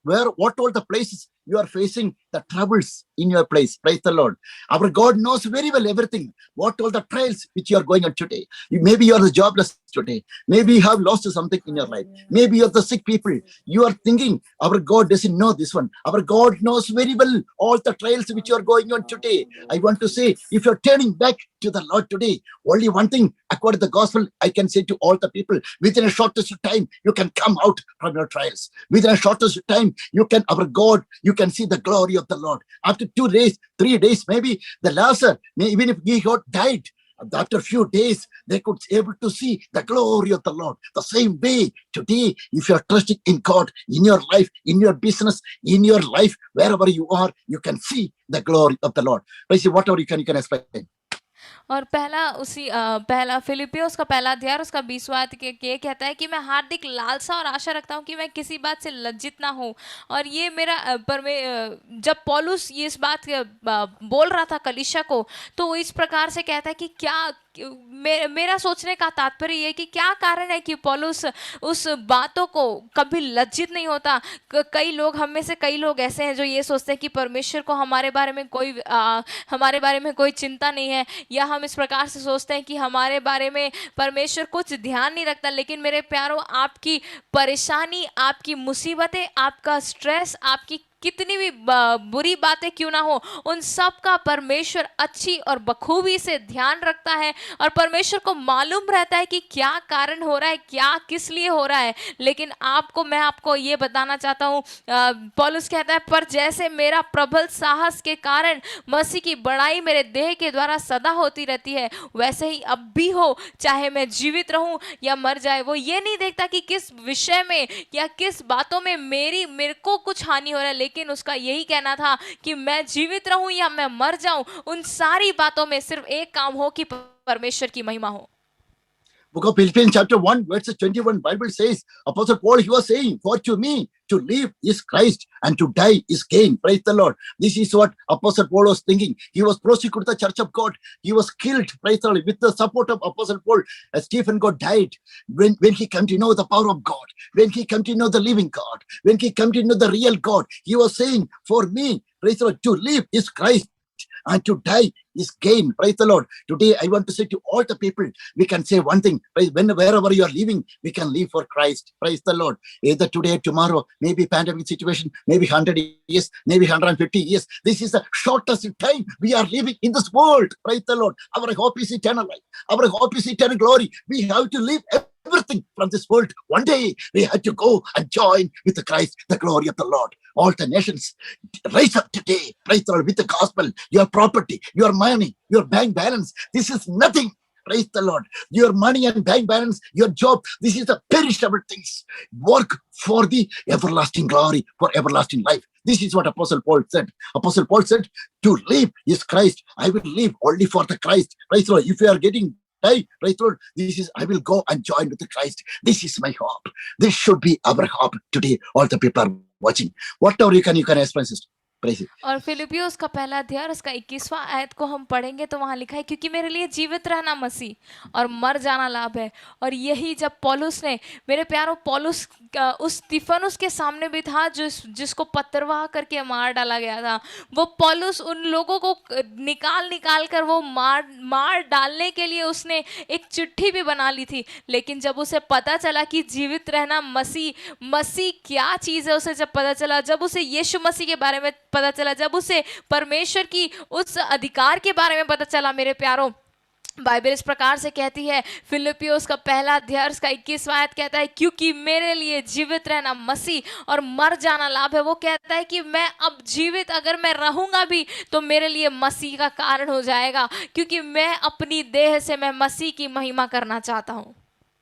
all the places you are facing the troubles in your place. Praise the Lord. Our God knows very well everything. What all the trials which you are going on today. Maybe you are the jobless today. Maybe you have lost something in your life. Maybe you are the sick people. You are thinking our God doesn't know this one. Our God knows very well all the trials which you are going on today. I want to say, if you're turning back to the Lord today, only one thing, according to the gospel, I can say to all the people, within a shortest time, you can come out from your trials. Within a shortest time, you can see the glory of the Lord. After 2 days, 3 days, maybe the Lazarus, even if he got died, after a few days, they could be able to see the glory of the Lord. The same way today, if you are trusting in God, in your life, in your business, in your life, wherever you are, you can see the glory of the Lord. Basically, whatever you can explain. और पहला फिलिपियोस का पहला अध्याय उसका 20वां के कहता है कि मैं हार्दिक लालसा और आशा रखता हूँ कि मैं किसी बात से लज्जित ना हूँ। और ये मेरा जब पौलुस ये इस बात बोल रहा था कलीसिया को, तो वो इस प्रकार से कहता है कि क्या मेरा सोचने का तात्पर्य ये कि क्या कारण है कि पौलुस उस बातों को कभी लज्जित नहीं होता। कई लोग, हम में से कई लोग ऐसे हैं जो ये सोचते हैं कि परमेश्वर को हमारे बारे में कोई चिंता नहीं है, या हम इस प्रकार से सोचते हैं कि हमारे बारे में परमेश्वर कुछ ध्यान नहीं रखता। लेकिन मेरे प्यारों, आपकी परेशानी, आपकी मुसीबतें, आपका स्ट्रेस, आपकी कितनी भी बुरी बातें क्यों ना हो, उन सब का परमेश्वर अच्छी और बखूबी से ध्यान रखता है। और परमेश्वर को मालूम रहता है कि क्या कारण हो रहा है, क्या किस लिए हो रहा है। लेकिन मैं आपको ये बताना चाहता हूँ, पौलुस कहता है, पर जैसे मेरा प्रबल साहस के कारण मसीह की बड़ाई मेरे देह के द्वारा सदा होती रहती है, वैसे ही अब भी हो, चाहे मैं जीवित रहूं या मर जाए। वो ये नहीं देखता कि किस विषय में या किस बातों में मेरे को कुछ हानि हो रहा है, लेकिन उसका यही कहना था कि मैं जीवित रहूं या मैं मर जाऊं, उन सारी बातों में सिर्फ एक काम हो कि परमेश्वर की महिमा हो। Book of Philippians chapter 1 verse 21, Bible says, Apostle Paul, he was saying, for to me to live is Christ and to die is gain. Praise the Lord. This is what Apostle Paul was thinking. He was prosecuted the church of God. He was killed, praise the Lord, with the support of Apostle Paul. Stephen got died when he came to know the power of God, when he came to know the living God, when he came to know the real God. He was saying, for me, praise the Lord, to live is Christ and to die is gain. Praise the Lord. Today I want to say to all the people, we can say one thing, wherever you are living, we can live for Christ. Praise the Lord. Either today, tomorrow, maybe pandemic situation, maybe 100 years, maybe 150 years. This is the shortest time we are living in this world. Praise the Lord. Our hope is eternal life. Our hope is eternal glory. We have to live everything from this world. One day we have to go and join with the Christ, the glory of the Lord. All the nations rise up today, praise the Lord, with the gospel. Your property, your money, your bank balance, this is nothing. Praise the Lord. Your money and bank balance, your job, this is the perishable things. Work for the everlasting glory, for everlasting life. This is what Apostle Paul said. Apostle Paul said, to live is Christ. I will live only for the Christ. Praise the Lord. If you are getting die, praise the Lord, this is, I will go and join with the Christ. This is my hope. This should be our hope today. All the people are watching. Whatever you can express it. Praise it. और फिलिपियोस का पहला अध्याय और उसका 21वां आयत को हम पढ़ेंगे तो वहां लिखा है, क्योंकि मेरे लिए जीवित रहना मसीह और मर जाना लाभ है। और यही जब पौलुस ने, मेरे प्यारों, पौलुस उस स्तिफनुस के सामने भी था जिसको पत्थरवाह करके मार डाला गया था। वो पौलुस उन लोगों को निकाल कर वो मार डालने के लिए उसने एक चिट्ठी भी बना ली थी। लेकिन जब उसे पता चला कि जीवित रहना मसीह क्या चीज़ है, उसे जब पता चला, जब उसे यीशु मसीह के बारे में पता चला, जब उसे परमेश्वर की उस अधिकार के बारे में पता चला, मेरे प्यारों, बाइबल इस प्रकार से कहती है, फिलिपियोस का पहला अध्याय उसका 21वां आयत कहता है, क्योंकि मेरे लिए जीवित रहना मसीह और मर जाना लाभ है। वो कहता है कि मैं अब जीवित अगर मैं रहूंगा भी तो मेरे लिए मसीह का कारण हो जाएगा, क्योंकि मैं अपनी देह से मैं मसीह की महिमा करना चाहता हूँ।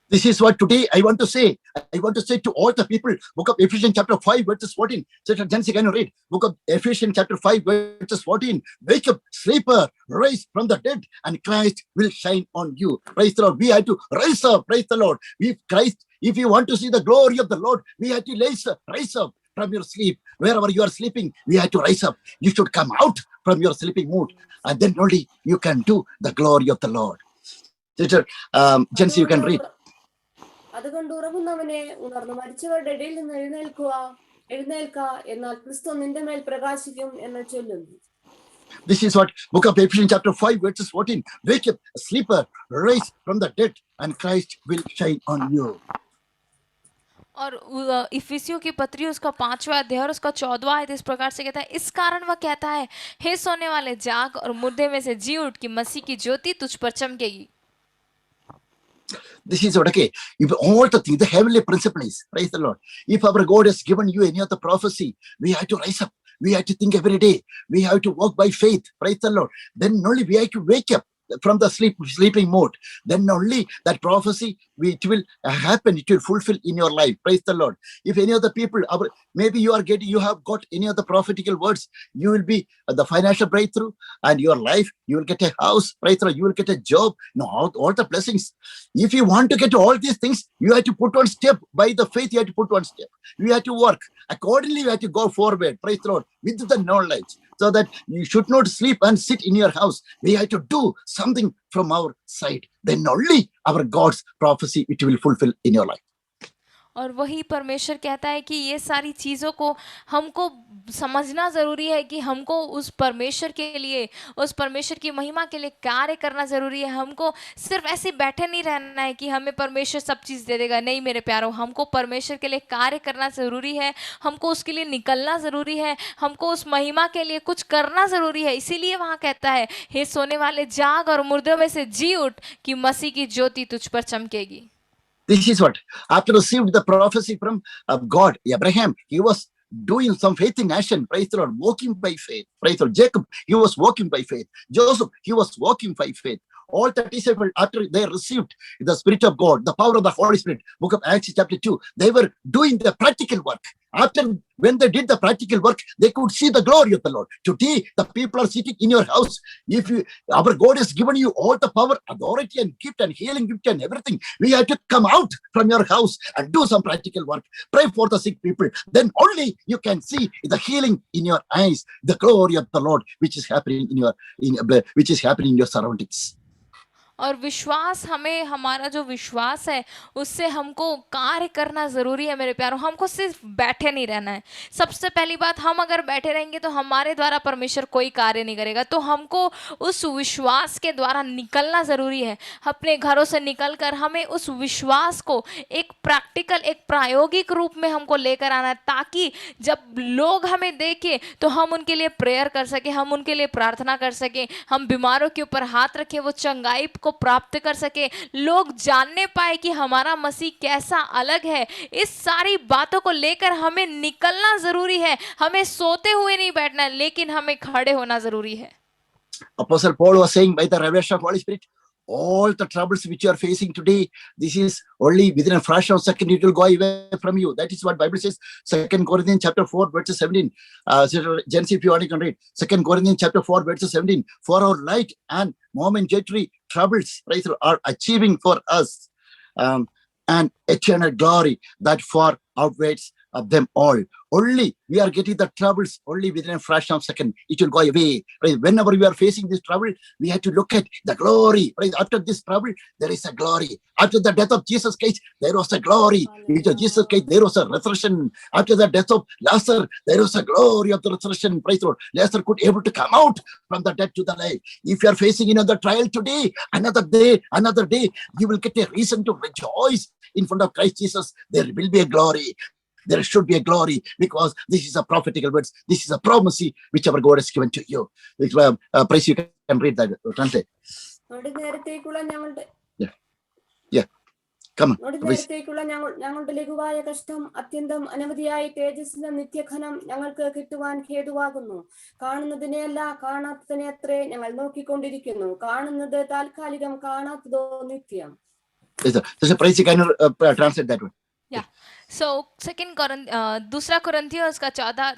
This is what today I want to say. I want to say to all the people, book of Ephesians chapter 5 verses 14. Sister Jancy, can you read? Book of Ephesians chapter 5 verses 14. Wake up, sleeper, rise from the dead, and Christ will shine on you. Praise the Lord. We have to rise up. Praise the Lord. If you want to see the glory of the Lord, we have to rise up from your sleep. Wherever you are sleeping, we have to rise up. You should come out from your sleeping mood, and then only you can do the glory of the Lord. Sister Jancy, you can read. അതുകൊണ്ട് ഉറങ്ങുന്നവനെ ഉണർന്നു മരിച്ചവരുടെ ഇടയിൽ നിന്ന് എഴുന്നേൽക്ക, എന്നാൽ ക്രിസ്തു നിന്റെ മേൽ പ്രകാശിക്കും എന്ന് ചൊല്ലുന്നു. This is what book of Ephesians chapter 5 verses 14. Wake up, sleeper, rise from the dead, and Christ will shine on you. और इफिसियों की पत्री उसका 5वां अध्याय और उसका 14वां आयत इस प्रकार से कहता है, इस कारण वह कहता है, हे सोने वाले जाग और मुर्दे में से जी उठ, कि मसीह की ज्योति तुझ पर चमकेगी। This is what, okay, if all the things, the heavenly principle is, praise the Lord. If our God has given you any other prophecy, we have to rise up. We have to think every day. We have to walk by faith, praise the Lord. Then only we have to wake up from the sleeping mode. Then only that prophecy, it will happen, it will fulfill in your life, praise the Lord. If any other people, maybe you have got any other prophetical words, you will be the financial breakthrough, and your life, you will get a house, praise the Lord, you will get a job, all the blessings. If you want to get all these things, you have to put one step. By the faith, you have to put one step. You have to work accordingly. You have to go forward, praise the Lord, with the knowledge, so that you should not sleep and sit in your house. We have to do something from our side. Then only our God's prophecy, it will fulfill in your life. और वही परमेश्वर कहता है कि ये सारी चीज़ों को हमको समझना ज़रूरी है, कि हमको उस परमेश्वर के लिए, उस परमेश्वर की महिमा के लिए कार्य करना ज़रूरी है। हमको सिर्फ ऐसे बैठे नहीं रहना है कि हमें परमेश्वर सब चीज़ दे देगा। नहीं मेरे प्यारों, हमको परमेश्वर के लिए कार्य करना ज़रूरी है, हमको उसके लिए निकलना ज़रूरी है, हमको उस महिमा के लिए कुछ करना ज़रूरी है। इसीलिए वहाँ कहता है, हे सोने वाले जाग और मुर्दों में से जी उठ, कि मसीह की ज्योति तुझ पर चमकेगी। This is what, after received the prophecy from God, Abraham, he was doing some faith in action, praise the Lord, walking by faith, praise the Lord. Jacob, he was walking by faith. Joseph, he was walking by faith. All the disciples, after they received the Spirit of God, the power of the Holy Spirit, book of Acts chapter 2, they were doing the practical work. After, when they did the practical work, they could see the glory of the Lord. Today, the people are sitting in your house. Our God has given you all the power, authority, and gift, and healing gift, and everything. We have to come out from your house and do some practical work. Pray for the sick people. Then only you can see the healing in your eyes, the glory of the Lord, which is happening in your surroundings. और विश्वास, हमें, हमारा जो विश्वास है उससे हमको कार्य करना ज़रूरी है मेरे प्यारों। हमको सिर्फ बैठे नहीं रहना है। सबसे पहली बात, हम अगर बैठे रहेंगे तो हमारे द्वारा परमेश्वर कोई कार्य नहीं करेगा। तो हमको उस विश्वास के द्वारा निकलना ज़रूरी है। अपने घरों से निकलकर हमें उस विश्वास को एक प्रैक्टिकल, एक प्रायोगिक रूप में हमको लेकर आना है, ताकि जब लोग हमें देखें तो हम उनके लिए प्रेयर कर सकें, हम उनके लिए प्रार्थना कर सकें, हम बीमारों के ऊपर हाथ रखें, वो चंगाई को प्राप्त कर सके, लोग जानने पाए कि हमारा मसीह कैसा अलग है। इस सारी बातों को लेकर हमें निकलना जरूरी है। हमें सोते हुए नहीं बैठना है, लेकिन हमें खड़े होना जरूरी है। Apostle Paul was saying, by the revelation of Holy Spirit, all the troubles which you are facing today, this is only within a fraction of a second, it will go away from you. That is what Bible says. 2 Corinthians chapter 4, verses 17. Jency, if you want, you can read. 2 Corinthians chapter 4, verses 17. For our light and momentary troubles, praise the Lord, are achieving for us an eternal glory that far outweighs of them all. Only we are getting the troubles only within a fraction of a second. It will go away. Right? Whenever we are facing this trouble, we have to look at the glory. Right? After this trouble, there is a glory. After the death of Jesus Christ, there was a glory. After Jesus Christ, there was a resurrection. After the death of Lazarus, there was a glory of the resurrection. Praise the Lord. Lazarus could able to come out from the dead to the life. If you are facing another trial today, another day, you will get a reason to rejoice in front of Christ Jesus. There will be a glory. There should be a glory, because this is a prophetical words. This is a prophecy which our God has given to you. Praise, you can read that. Translate. Come on. നേരത്തേക്കുള്ള ഞങ്ങളുടെ ലഘുവായ കഷ്ടം അത്യന്തം അനവധിയായി തേജസ്സിന്റെ നിത്യഘനം ഞങ്ങൾക്ക് കിട്ടുവാൻ ഹേതുവാകുന്നു. കാണുന്നതിനെയല്ല കാണാത്തതിനെ അത്രേ ഞങ്ങൾ നോക്കിക്കൊണ്ടിരിക്കുന്നു. കാണുന്നത് താൽക്കാലികം, കാണാത്തതോ നിത്യം. Praise, you can translate that one. या सो दूसरा कुरिन्थियों का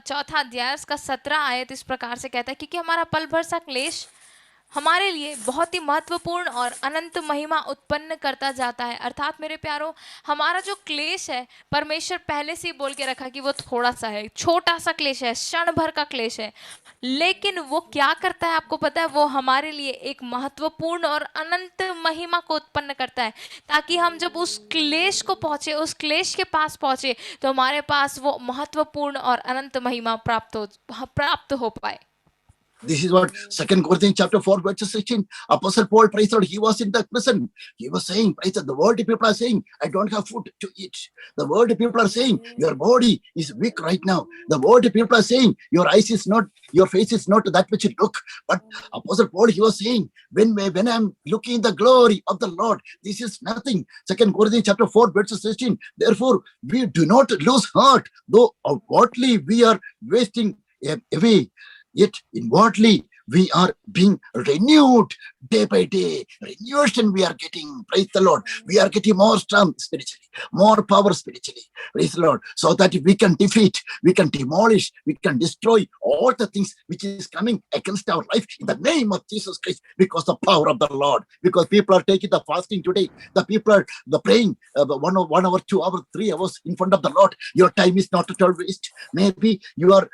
चौथा अध्याय उसका 17 आयत इस प्रकार से कहता है, क्योंकि हमारा पल भर सा क्लेश हमारे लिए बहुत ही महत्वपूर्ण और अनंत महिमा उत्पन्न करता जाता है। अर्थात मेरे प्यारों, हमारा जो क्लेश है, परमेश्वर पहले से ही बोल के रखा कि वो थोड़ा सा है, छोटा सा क्लेश है, क्षण भर का क्लेश है, लेकिन वो क्या करता है आपको पता है? वो हमारे लिए एक महत्वपूर्ण और अनंत महिमा को उत्पन्न करता है, ताकि हम जब उस क्लेश को पहुंचे, उस क्लेश के पास पहुंचे, तो हमारे पास वो महत्वपूर्ण और अनंत महिमा प्राप्त हो पाए। This is what 2 Corinthians chapter 4, verse 16. Apostle Paul, praise the Lord, he was in the prison. He was saying, praise the world people are saying, I don't have food to eat. The world people are saying, your body is weak right now. The world people are saying, your eyes is not, your face is not that which you look. But Apostle Paul, he was saying, when I'm looking in the glory of the Lord, this is nothing. 2 Corinthians chapter 4, verse 16. Therefore, we do not lose heart, though outwardly we are wasting away, yet inwardly we are being renewed day by day. Renewation we are getting. Praise the Lord. We are getting more strength spiritually, more power spiritually. Praise the Lord. So that we can defeat, we can demolish, we can destroy all the things which is coming against our life in the name of Jesus Christ, because the power of the Lord. Because people are taking the fasting today. The people are praying 1 hour, 2 hours, 3 hours in front of the Lord. Your time is not at all waste. Maybe your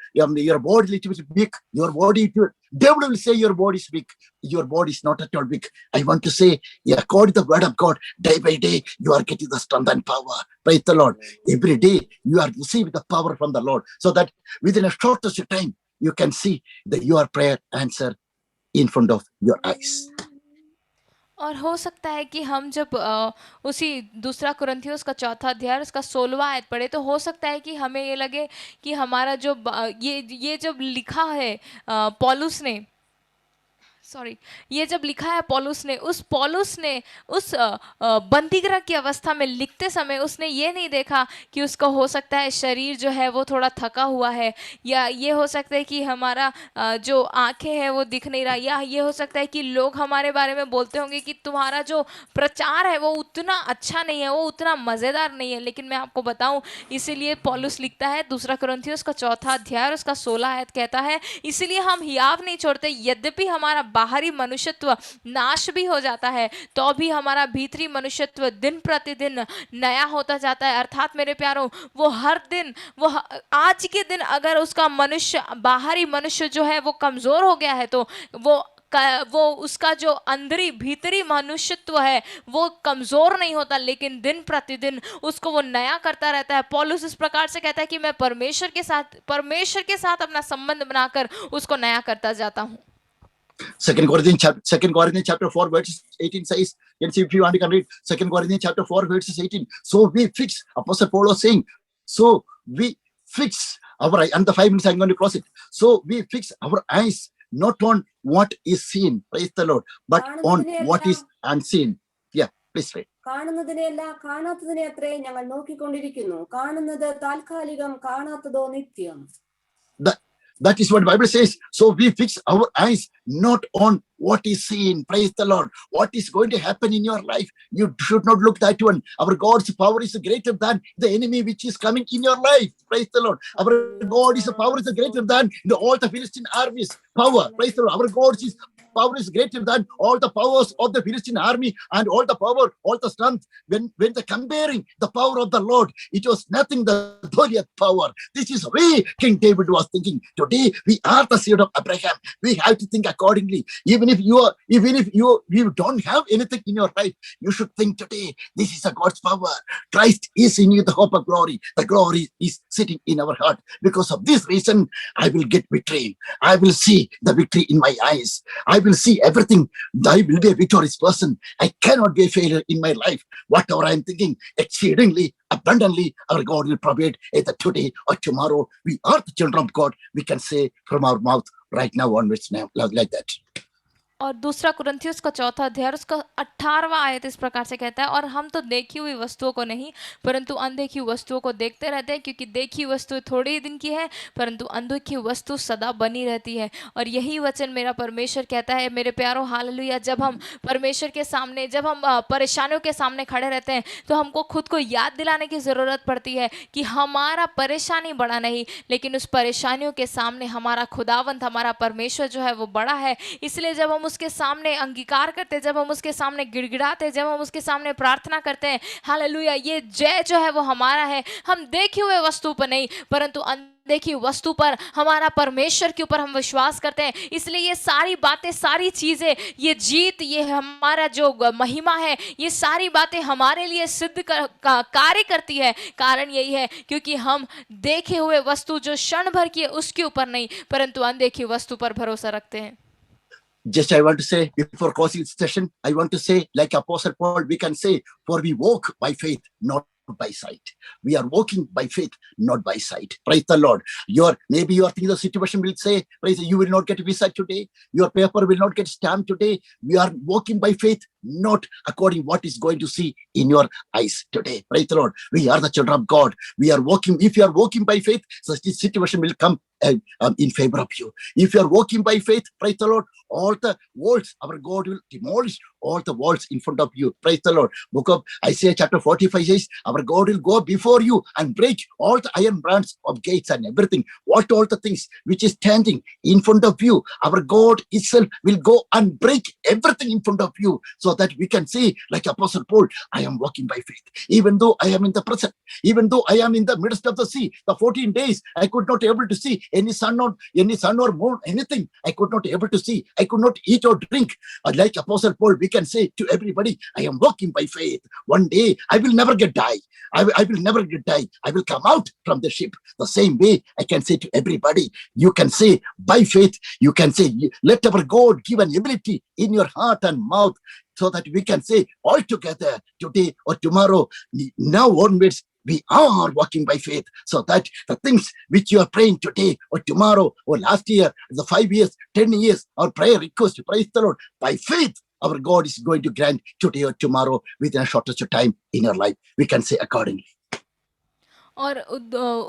body little bit weak. Your body, devil will say your body is weak. Your body is not at all weak. I want to say, according to the word of God, day by day, you are getting the strength and power. Praise the Lord. Every day, you are receiving the power from the Lord, so that within a shortest time, you can see your prayer answer in front of your eyes. और हो सकता है कि हम जब उसी दूसरा कुरिन्थियों का चौथा अध्याय उसका 16वां आयत पढ़े, तो हो सकता है कि हमें ये लगे कि हमारा जो ये जब लिखा है पौलुस ने, ये जब लिखा है पौलुस ने उस बंदीगृह की अवस्था में लिखते समय उसने ये नहीं देखा कि उसका हो सकता है शरीर जो है वो थोड़ा थका हुआ है, या ये हो सकता है कि हमारा जो आंखें हैं वो दिख नहीं रहा, या ये हो सकता है कि लोग हमारे बारे में बोलते होंगे कि तुम्हारा जो प्रचार है वो उतना अच्छा नहीं है, वो उतना मज़ेदार नहीं है। लेकिन मैं आपको बताऊं, इसीलिए पौलुस लिखता है दूसरा कुरिन्थियों का चौथा अध्याय उसका 16 आयत कहता है, इसीलिए हम हियाव नहीं छोड़ते, यद्यपि हमारा बाहरी मनुष्यत्व नाश भी हो जाता है, तो भी हमारा भीतरी मनुष्यत्व दिन प्रतिदिन नया होता जाता है। अर्थात मेरे प्यारों, वो हर दिन, वो आज के दिन अगर उसका बाहरी मनुष्य जो है वो कमजोर हो गया है, तो वो उसका जो अंदरी भीतरी मनुष्यत्व है वो कमजोर नहीं होता, लेकिन दिन प्रतिदिन उसको वो नया करता रहता है। पौलुस इस प्रकार से कहता है कि मैं परमेश्वर के साथ अपना संबंध बनाकर उसको नया करता जाता हूँ। 2 Corinthians chapter 4, verses 18 says, if you want, you can read 2 Corinthians chapter 4, verses 18. So we fix, Apostle Paul was saying, so we fix our eye, and the 5 minutes I'm going to close it. So we fix our eyes not on what is seen, praise the Lord, but on what is unseen. Yeah, please read. കാണുന്നതിനെയല്ല കാണാത്തതിനെ അത്രേ ഞങ്ങൾ നോക്കിക്കൊണ്ടിരിക്കുന്നു. കാണുന്നത് താൽക്കാലികം, കാണാത്തതോ നിത്യം. That is what the Bible says. So we fix our eyes not on what is seen. Praise the Lord. What is going to happen in your life? You should not look that one. Our God's power is greater than the enemy which is coming in your life. Praise the Lord. Our God is power is greater than all the Philistine armies power. Praise the Lord. Our God's power is greater than all the powers of the Philistine army and all the power, all the strength. When the comparing the power of the Lord, it was nothing the Goliath power. This is way King David was thinking. Today we are the seed of Abraham. We have to think accordingly. Even if you don't have anything in your life, you should think today. This is a God's power. Christ is in you, the hope of glory. The glory is sitting in our heart. Because of this reason, I will get victory. I will see the victory in my eyes. I will see everything. I will be a victorious person. I cannot be a failure in my life. Whatever I am thinking, exceedingly, abundantly, our God will provide either today or tomorrow. We are the children of God. We can say from our mouth right now onwards, now like that. और दूसरा कुरिन्थियों का चौथा अध्याय उसका 18वां आयत इस प्रकार से कहता है, और हम तो देखी हुई वस्तुओं को नहीं परंतु अनदेखी वस्तुओं को देखते रहते हैं, क्योंकि देखी वस्तु थोड़ी ही दिन की है परंतु अनदेखी वस्तु सदा बनी रहती है। और यही वचन मेरा परमेश्वर कहता है मेरे प्यारों, हालेलुया। जब हम परमेश्वर के सामने, जब हम परेशानियों के सामने खड़े रहते हैं तो हमको खुद को याद दिलाने की ज़रूरत पड़ती है कि हमारा परेशानी बड़ा नहीं, लेकिन उस परेशानियों के सामने हमारा खुदावंत, हमारा परमेश्वर जो है वो बड़ा है। इसलिए जब हम उसके सामने अंगीकार करते हैं, जब हम उसके सामने गिड़गिड़ाते हैं, जब हम उसके सामने प्रार्थना करते हैं, हालेलुया, ये जय जो है वो हमारा है। हम देखे हुए वस्तु पर नहीं परंतु अनदेखी वस्तु पर, हमारा परमेश्वर के ऊपर हम विश्वास करते हैं। इसलिए ये सारी बातें, सारी चीजें, ये जीत, ये हमारा जो महिमा है, ये सारी बातें हमारे लिए सिद्ध कार्य करती है। कारण यही है क्योंकि हम देखे हुए वस्तु जो क्षण भर की है उसके ऊपर नहीं परंतु अनदेखी वस्तु पर भरोसा रखते हैं। Just I want to say, before closing this session, I want to say, like Apostle Paul, we can say, for we walk by faith, not by sight. We are walking by faith, not by sight. Praise the Lord. Maybe you are thinking the situation will say, praise, you will not get visa today. Your paper will not get stamped today. We are walking by faith, not according what is going to see in your eyes today. Praise the Lord. We are the children of God. We are walking. If you are walking by faith, such a situation will come in favor of you. If you are walking by faith, praise the Lord, all the walls, our God will demolish all the walls in front of you. Praise the Lord. Book of Isaiah chapter 45 says, our God will go before you and break all the iron bands of gates and everything. What all the things which is standing in front of you, our God itself will go and break everything in front of you, so that we can see, like Apostle Paul, I am walking by faith. Even though I am in the present, even though I am in the midst of the sea, the 14 days, I could not able to see any sun or moon, anything. I could not able to see. I could not eat or drink. Like Apostle Paul, we can say to everybody, I am walking by faith. One day I will never get die. I will never get die. I will come out from the ship. The same way I can say to everybody, you can say by faith, you can say, let our God give an ability in your heart and mouth, so that we can say all together today or tomorrow, now onwards, we are walking by faith, so that the things which you are praying today or tomorrow or last year, the 5 years, 10 years, our prayer request, praise the Lord, by faith, our God is going to grant today or tomorrow within a shortest of time in your life. We can say accordingly. और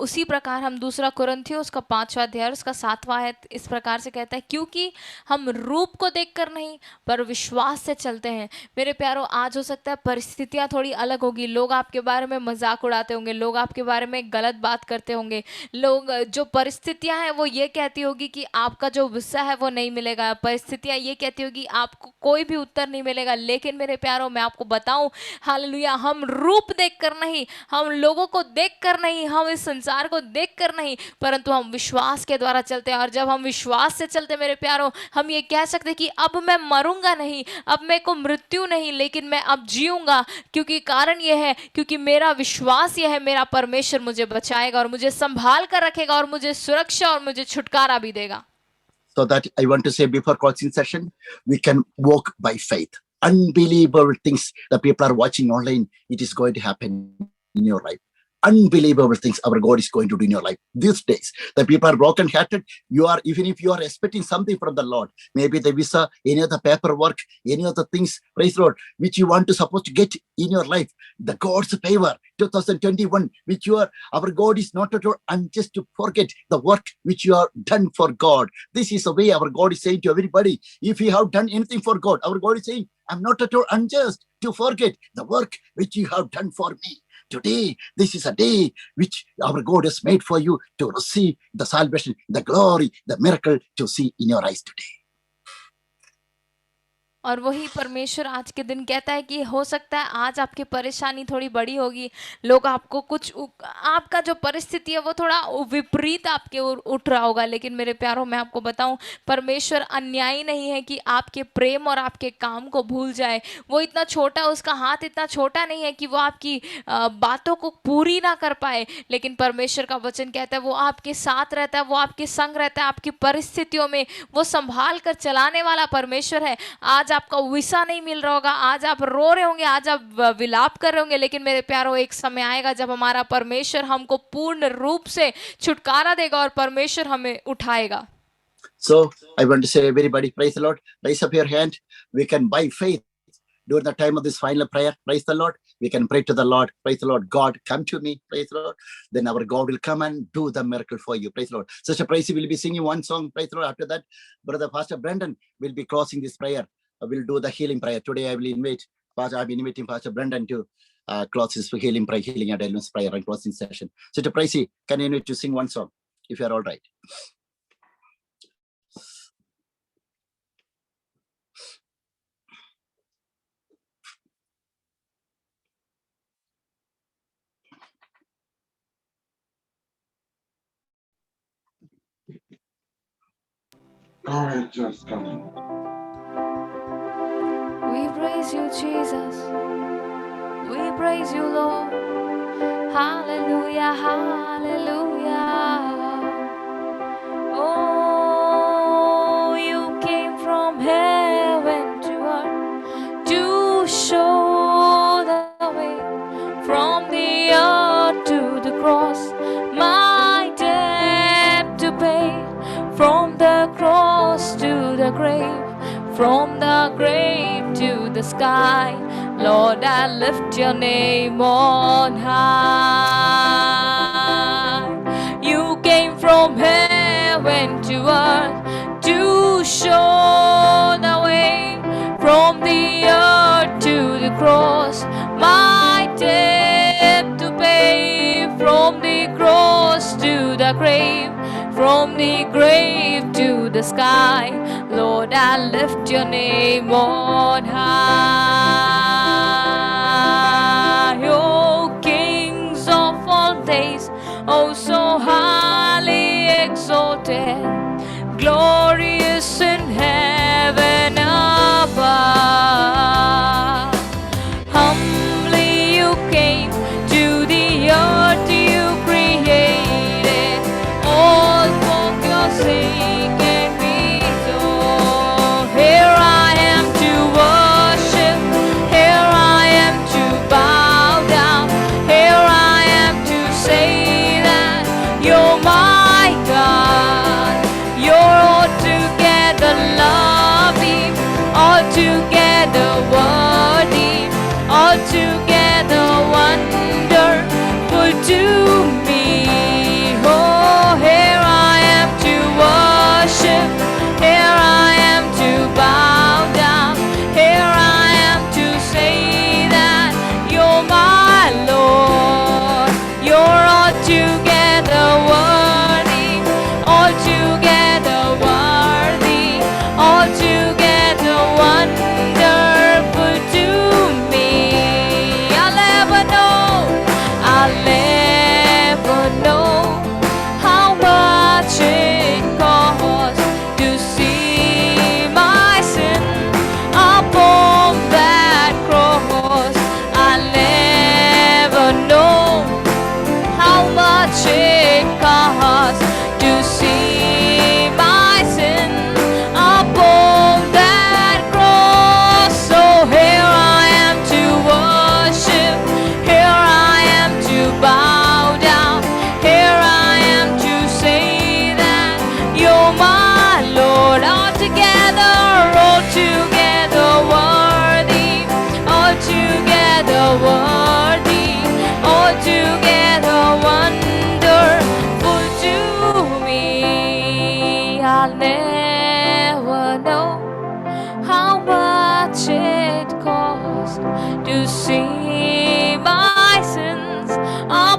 उसी प्रकार हम दूसरा कुरिन्थियों उसका 5वां अध्याय उसका 7वां आयत इस प्रकार से कहता है, क्योंकि हम रूप को देखकर नहीं पर विश्वास से चलते हैं। मेरे प्यारों, आज हो सकता है परिस्थितियां थोड़ी अलग होगी, लोग आपके बारे में मजाक उड़ाते होंगे, लोग आपके बारे में गलत बात करते होंगे, लोग जो परिस्थितियां हैं वो ये कहती होगी कि आपका जो विषय है वो नहीं मिलेगा, परिस्थितियां ये कहती होगी आपको कोई भी उत्तर नहीं मिलेगा। लेकिन मेरे प्यारों, मैं आपको बताऊं, हालेलुया, हम रूप देखकर नहीं, हम लोगों को देखकर नहीं, हम इस संसार को देखकर नहीं, परंतु हम विश्वास के द्वारा चलते हैं। और जब हम विश्वास से चलते, मेरे प्यारों, हम ये कह सकते हैं कि अब मैं मरूंगा नहीं, अब मेरे को मृत्यु नहीं, लेकिन मैं अब जीऊंगा। क्योंकि कारण ये है, क्योंकि मेरा विश्वास ये है, मेरा परमेश्वर मुझे बचाएगा और मुझे संभाल कर रखेगा और मुझे सुरक्षा और मुझे छुटकारा भी देगा। So that I want to say before closing session, we can walk by faith. Unbelievable things that people are watching online, it is going to happen in your life. unbelievable things our God is going to do in your life these days. The people are broken hearted. Even if you are expecting something from the Lord, maybe the visa, any other paperwork, any other things, praise the Lord, which you want to supposed to get in your life, the God's favor 2021, which our God is not at all unjust to forget the work which you have done for God. This is the way our God is saying to everybody, if you have done anything for God, our God is saying, I'm not at all unjust to forget the work which you have done for me. Today, this is a day which our God has made for you to receive the salvation, the glory, the miracle to see in your eyes today. और वही परमेश्वर आज के दिन कहता है कि हो सकता है आज आपकी परेशानी थोड़ी बड़ी होगी, लोग आपको आपका जो परिस्थिति है वो थोड़ा विपरीत आपके उठ रहा होगा, लेकिन मेरे प्यारों मैं आपको बताऊं, परमेश्वर अन्यायी नहीं है कि आपके प्रेम और आपके काम को भूल जाए। वो इतना छोटा, उसका हाथ इतना छोटा नहीं है कि वो आपकी बातों को पूरी ना कर पाए, लेकिन परमेश्वर का वचन कहता है वो आपके साथ रहता है, वो आपके संग रहता है, आपकी परिस्थितियों में वो संभाल कर चलाने वाला परमेश्वर है। आज आपका वीसा नहीं मिल रहा होगा, आज आप रो रहे होंगे, आज आप विलाप कर रहे होंगे, लेकिन मेरे प्यारों एक समय आएगा जब हमारा परमेश्वर हमको पूर्ण रूप से छुटकारा देगा और परमेश्वर हमें उठाएगा। So I want to say everybody, praise the Lord, raise up your hand. We can by faith during the time of this final prayer, praise the Lord, we can pray to the Lord, praise the Lord, God come to me, praise the Lord, then our God will come and do the miracle for you, praise the Lord. Sister Praise will be singing one song, praise the Lord. After that, Brother Pastor Brendan will be closing this prayer. We'll do the healing prayer. Today I will invite, I've been inviting Pastor Brendan to close his healing prayer, healing and deliverance prayer and closing session. Sister Praise, can you invite to sing one song, if you are all right? God just coming. We praise you, Jesus. We praise you, Lord. Hallelujah, hallelujah. Oh, you came from heaven to earth to show the way, from the earth to the cross, my debt to pay, from the cross to the grave, from the grave to the sky. Lord, I lift your name on high. You came from heaven to earth to show the way, from the earth to the cross, my debt to pay, from the cross to the grave, from the grave to the sky. Lord, I lift your name on high. Oh, kings of all days, oh, so highly exalted, glorious in heaven above. Humbly you came to the earth you created, all for your sake and me. So here I am to worship, here I am to bow down, here I am to say that you're my God, you're all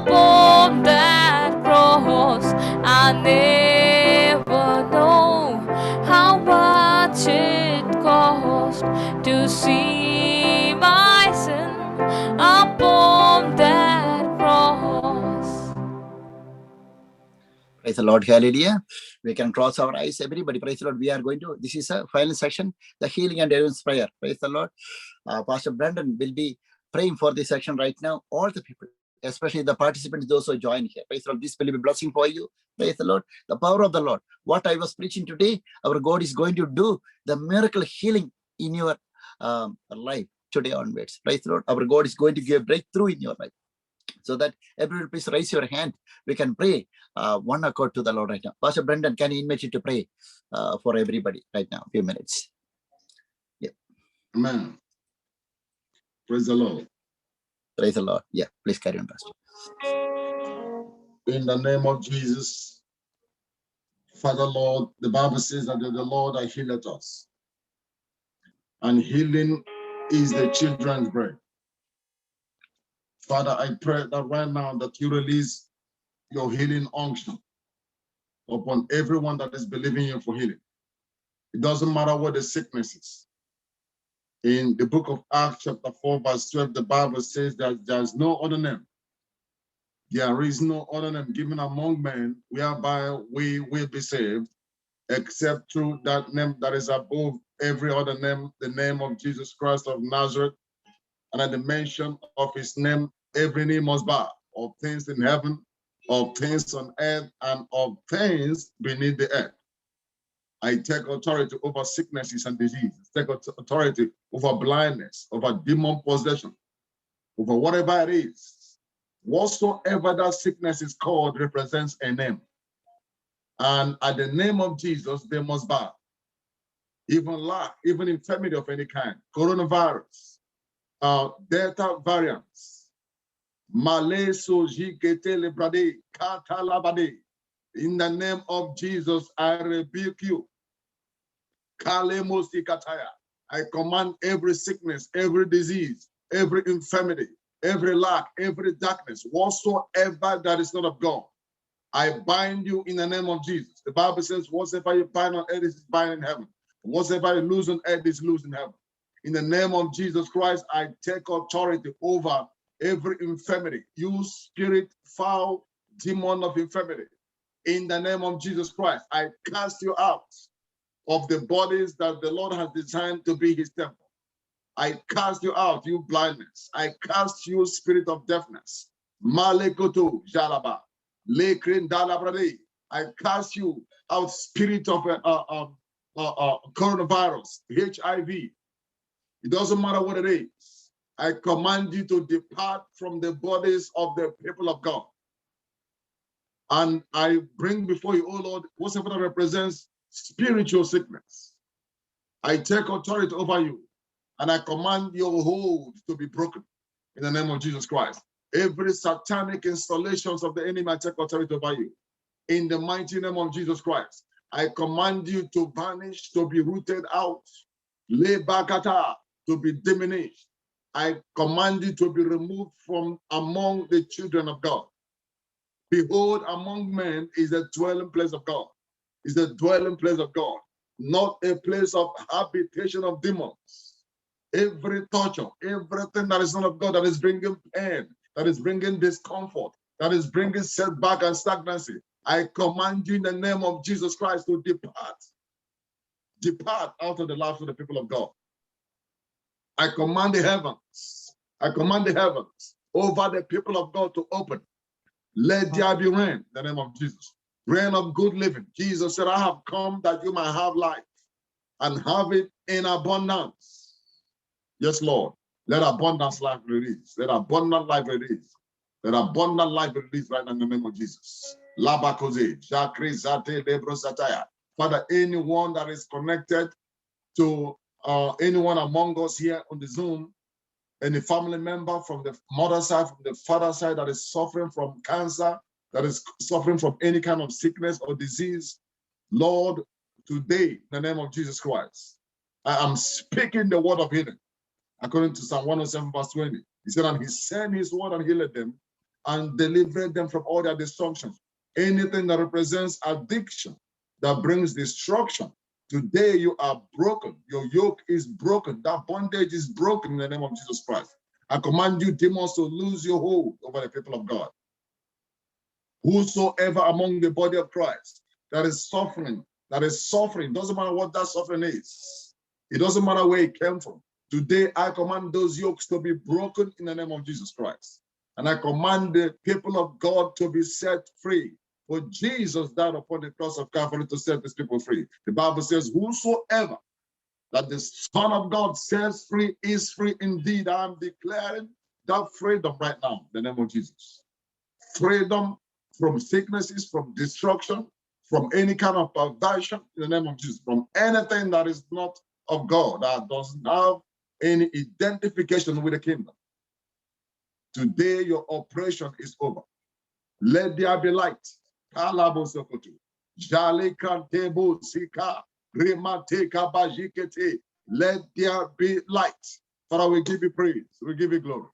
upon that cross. I never know how much it cost to see my sin upon that cross. Praise the Lord. Hallelujah. We can close our eyes. Everybody, praise the Lord. We are going to, this is a final section, the healing and deliverance prayer. Praise the Lord. Pastor Brandon will be praying for this section right now. All the people, especially the participants, those who join here. Praise the Lord. This will be a blessing for you. Praise the Lord. The power of the Lord. What I was preaching today, our God is going to do the miracle healing in your life today onwards. Praise the Lord. Our God is going to give a breakthrough in your life. So that everybody please raise your hand. We can pray one accord to the Lord right now. Pastor Brendan, can you invite you to pray for everybody right now? A few minutes. Yeah. Amen. Praise the Lord. Praise the Lord. Yeah, please carry on, Pastor. In the name of Jesus, Father Lord, the Bible says that the Lord has healed us. And healing is the children's bread. Father, I pray that right now that you release your healing unction upon everyone that is believing you for healing. It doesn't matter what the sickness is. In the book of Acts chapter 4 verse 12, the Bible says that there's no other name. There is no other name given among men whereby we will be saved, except through that name that is above every other name, the name of Jesus Christ of Nazareth. And at the mention of his name, every knee must bow, of things in heaven, of things on earth, and of things beneath the earth. I take authority over sicknesses and diseases, take authority over blindness, over demon possession, over whatever it is. Whatsoever that sickness is called represents a name. And at the name of Jesus, they must bow. Even lack, even infirmity of any kind, coronavirus, Delta variants, Malay Soji Ketele Brade, Katalabade. In the name of Jesus, I rebuke you. Kalemosi Kataya. I command every sickness, every disease, every infirmity, every lack, every darkness, whatsoever that is not of God. I bind you in the name of Jesus. The Bible says, whatsoever you bind on earth is bind in heaven. Whatsoever you lose on earth is loose in heaven. In the name of Jesus Christ, I take authority over every infirmity. You spirit, foul, demon of infirmity. In the name of Jesus Christ, I cast you out of the bodies that the Lord has designed to be his temple. I cast you out, you blindness. I cast you, spirit of deafness. Malekoto Jalaba. Lekrin Dalabrade. I cast you out, spirit of coronavirus, HIV. It doesn't matter what it is. I command you to depart from the bodies of the people of God. And I bring before you, oh Lord, whatever that represents spiritual sickness. I take authority over you, and I command your hold to be broken in the name of Jesus Christ. Every satanic installations of the enemy, I take authority over you. In the mighty name of Jesus Christ, I command you to vanish, to be rooted out, lebakata, to be diminished. I command you to be removed from among the children of God. Behold, among men is the dwelling place of God. Is the dwelling place of God, not a place of habitation of demons. Every torture, everything that is not of God, that is bringing pain, that is bringing discomfort, that is bringing setback and stagnancy, I command you in the name of Jesus Christ to depart. Depart out of the lives of the people of God. I command the heavens. I command the heavens over the people of God to open. Let there be rain in the name of Jesus. Rain of good living. Jesus said, I have come that you might have life and have it in abundance. Yes, Lord. Let abundance life release. Let abundant life release. Let abundant life release right now in the name of Jesus. Father, anyone that is connected to anyone among us here on the Zoom, any family member from the mother side, from the father side that is suffering from cancer, that is suffering from any kind of sickness or disease, Lord, today, in the name of Jesus Christ, I am speaking the word of healing. According to Psalm 107 verse 20, he said, and he sent his word and healed them and deliver them from all their dysfunctions. Anything that represents addiction, that brings destruction, today you are broken. Your yoke is broken. That bondage is broken in the name of Jesus Christ. I command you, demons, to lose your hold over the people of God. Whosoever among the body of Christ that is suffering, doesn't matter what that suffering is. It doesn't matter where it came from. Today, I command those yokes to be broken in the name of Jesus Christ. And I command the people of God to be set free. For Jesus died upon the cross of Calvary to set these people free. The Bible says, whosoever that the Son of God sets free is free indeed. I am declaring that freedom right now in the name of Jesus. Freedom from sicknesses, from destruction, from any kind of perversion in the name of Jesus, from anything that is not of God, that doesn't have any identification with the kingdom. Today, your oppression is over. Let there be light. Let there be light. Father, we give you praise. We give you glory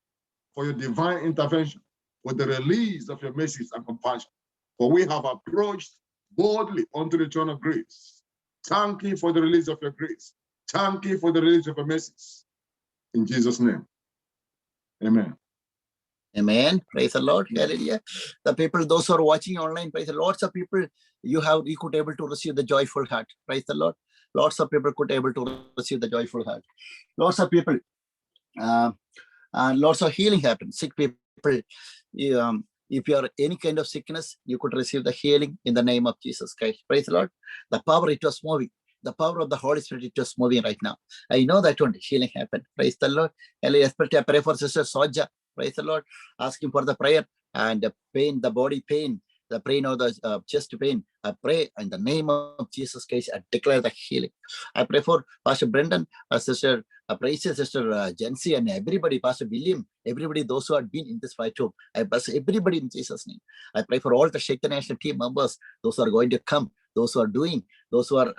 for your divine intervention, for the release of your mercies and compassion. For we have approached boldly unto the throne of grace. Thank you for the release of your grace. Thank you for the release of your mercies. In Jesus' name, amen. Amen. Praise the Lord. Hallelujah. The people, those who are watching online, praise the Lord. Lots of people you could able to receive the joyful heart. Praise the Lord. Lots of people could able to receive the joyful heart. Lots of people, and lots of healing happens. Sick people, if you are any kind of sickness, you could receive the healing in the name of Jesus Christ. Praise the Lord. The power, it was moving. The power of the Holy Spirit, it was moving right now. I know that one healing happened. Praise the Lord. And especially I pray for Sister Soja. Praise the Lord. Asking for the prayer and the pain, the body pain, the pain of the chest pain. I pray in the name of Jesus Christ. I declare the healing. I pray for Pastor Brendan, Sister Praise, Sister Jency, and everybody, Pastor William, everybody, those who have been in this fight room. I bless everybody in Jesus' name. I pray for all the Shake the Nation team members, those who are going to come, those who are doing, those who are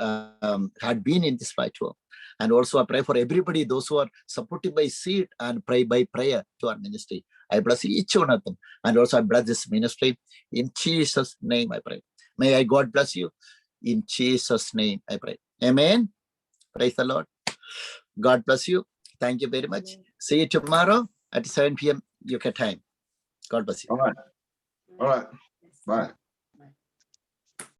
had been in this fight room. And also I pray for everybody, those who are supported by seed and pray by prayer to our ministry. I bless each one of them. And also I bless this ministry. In Jesus' name I pray. May I God bless you. In Jesus' name I pray. Amen. Praise the Lord. God bless you. Thank you very much. See you tomorrow at 7 p.m. UK time. God bless you. All right. All right. Bye.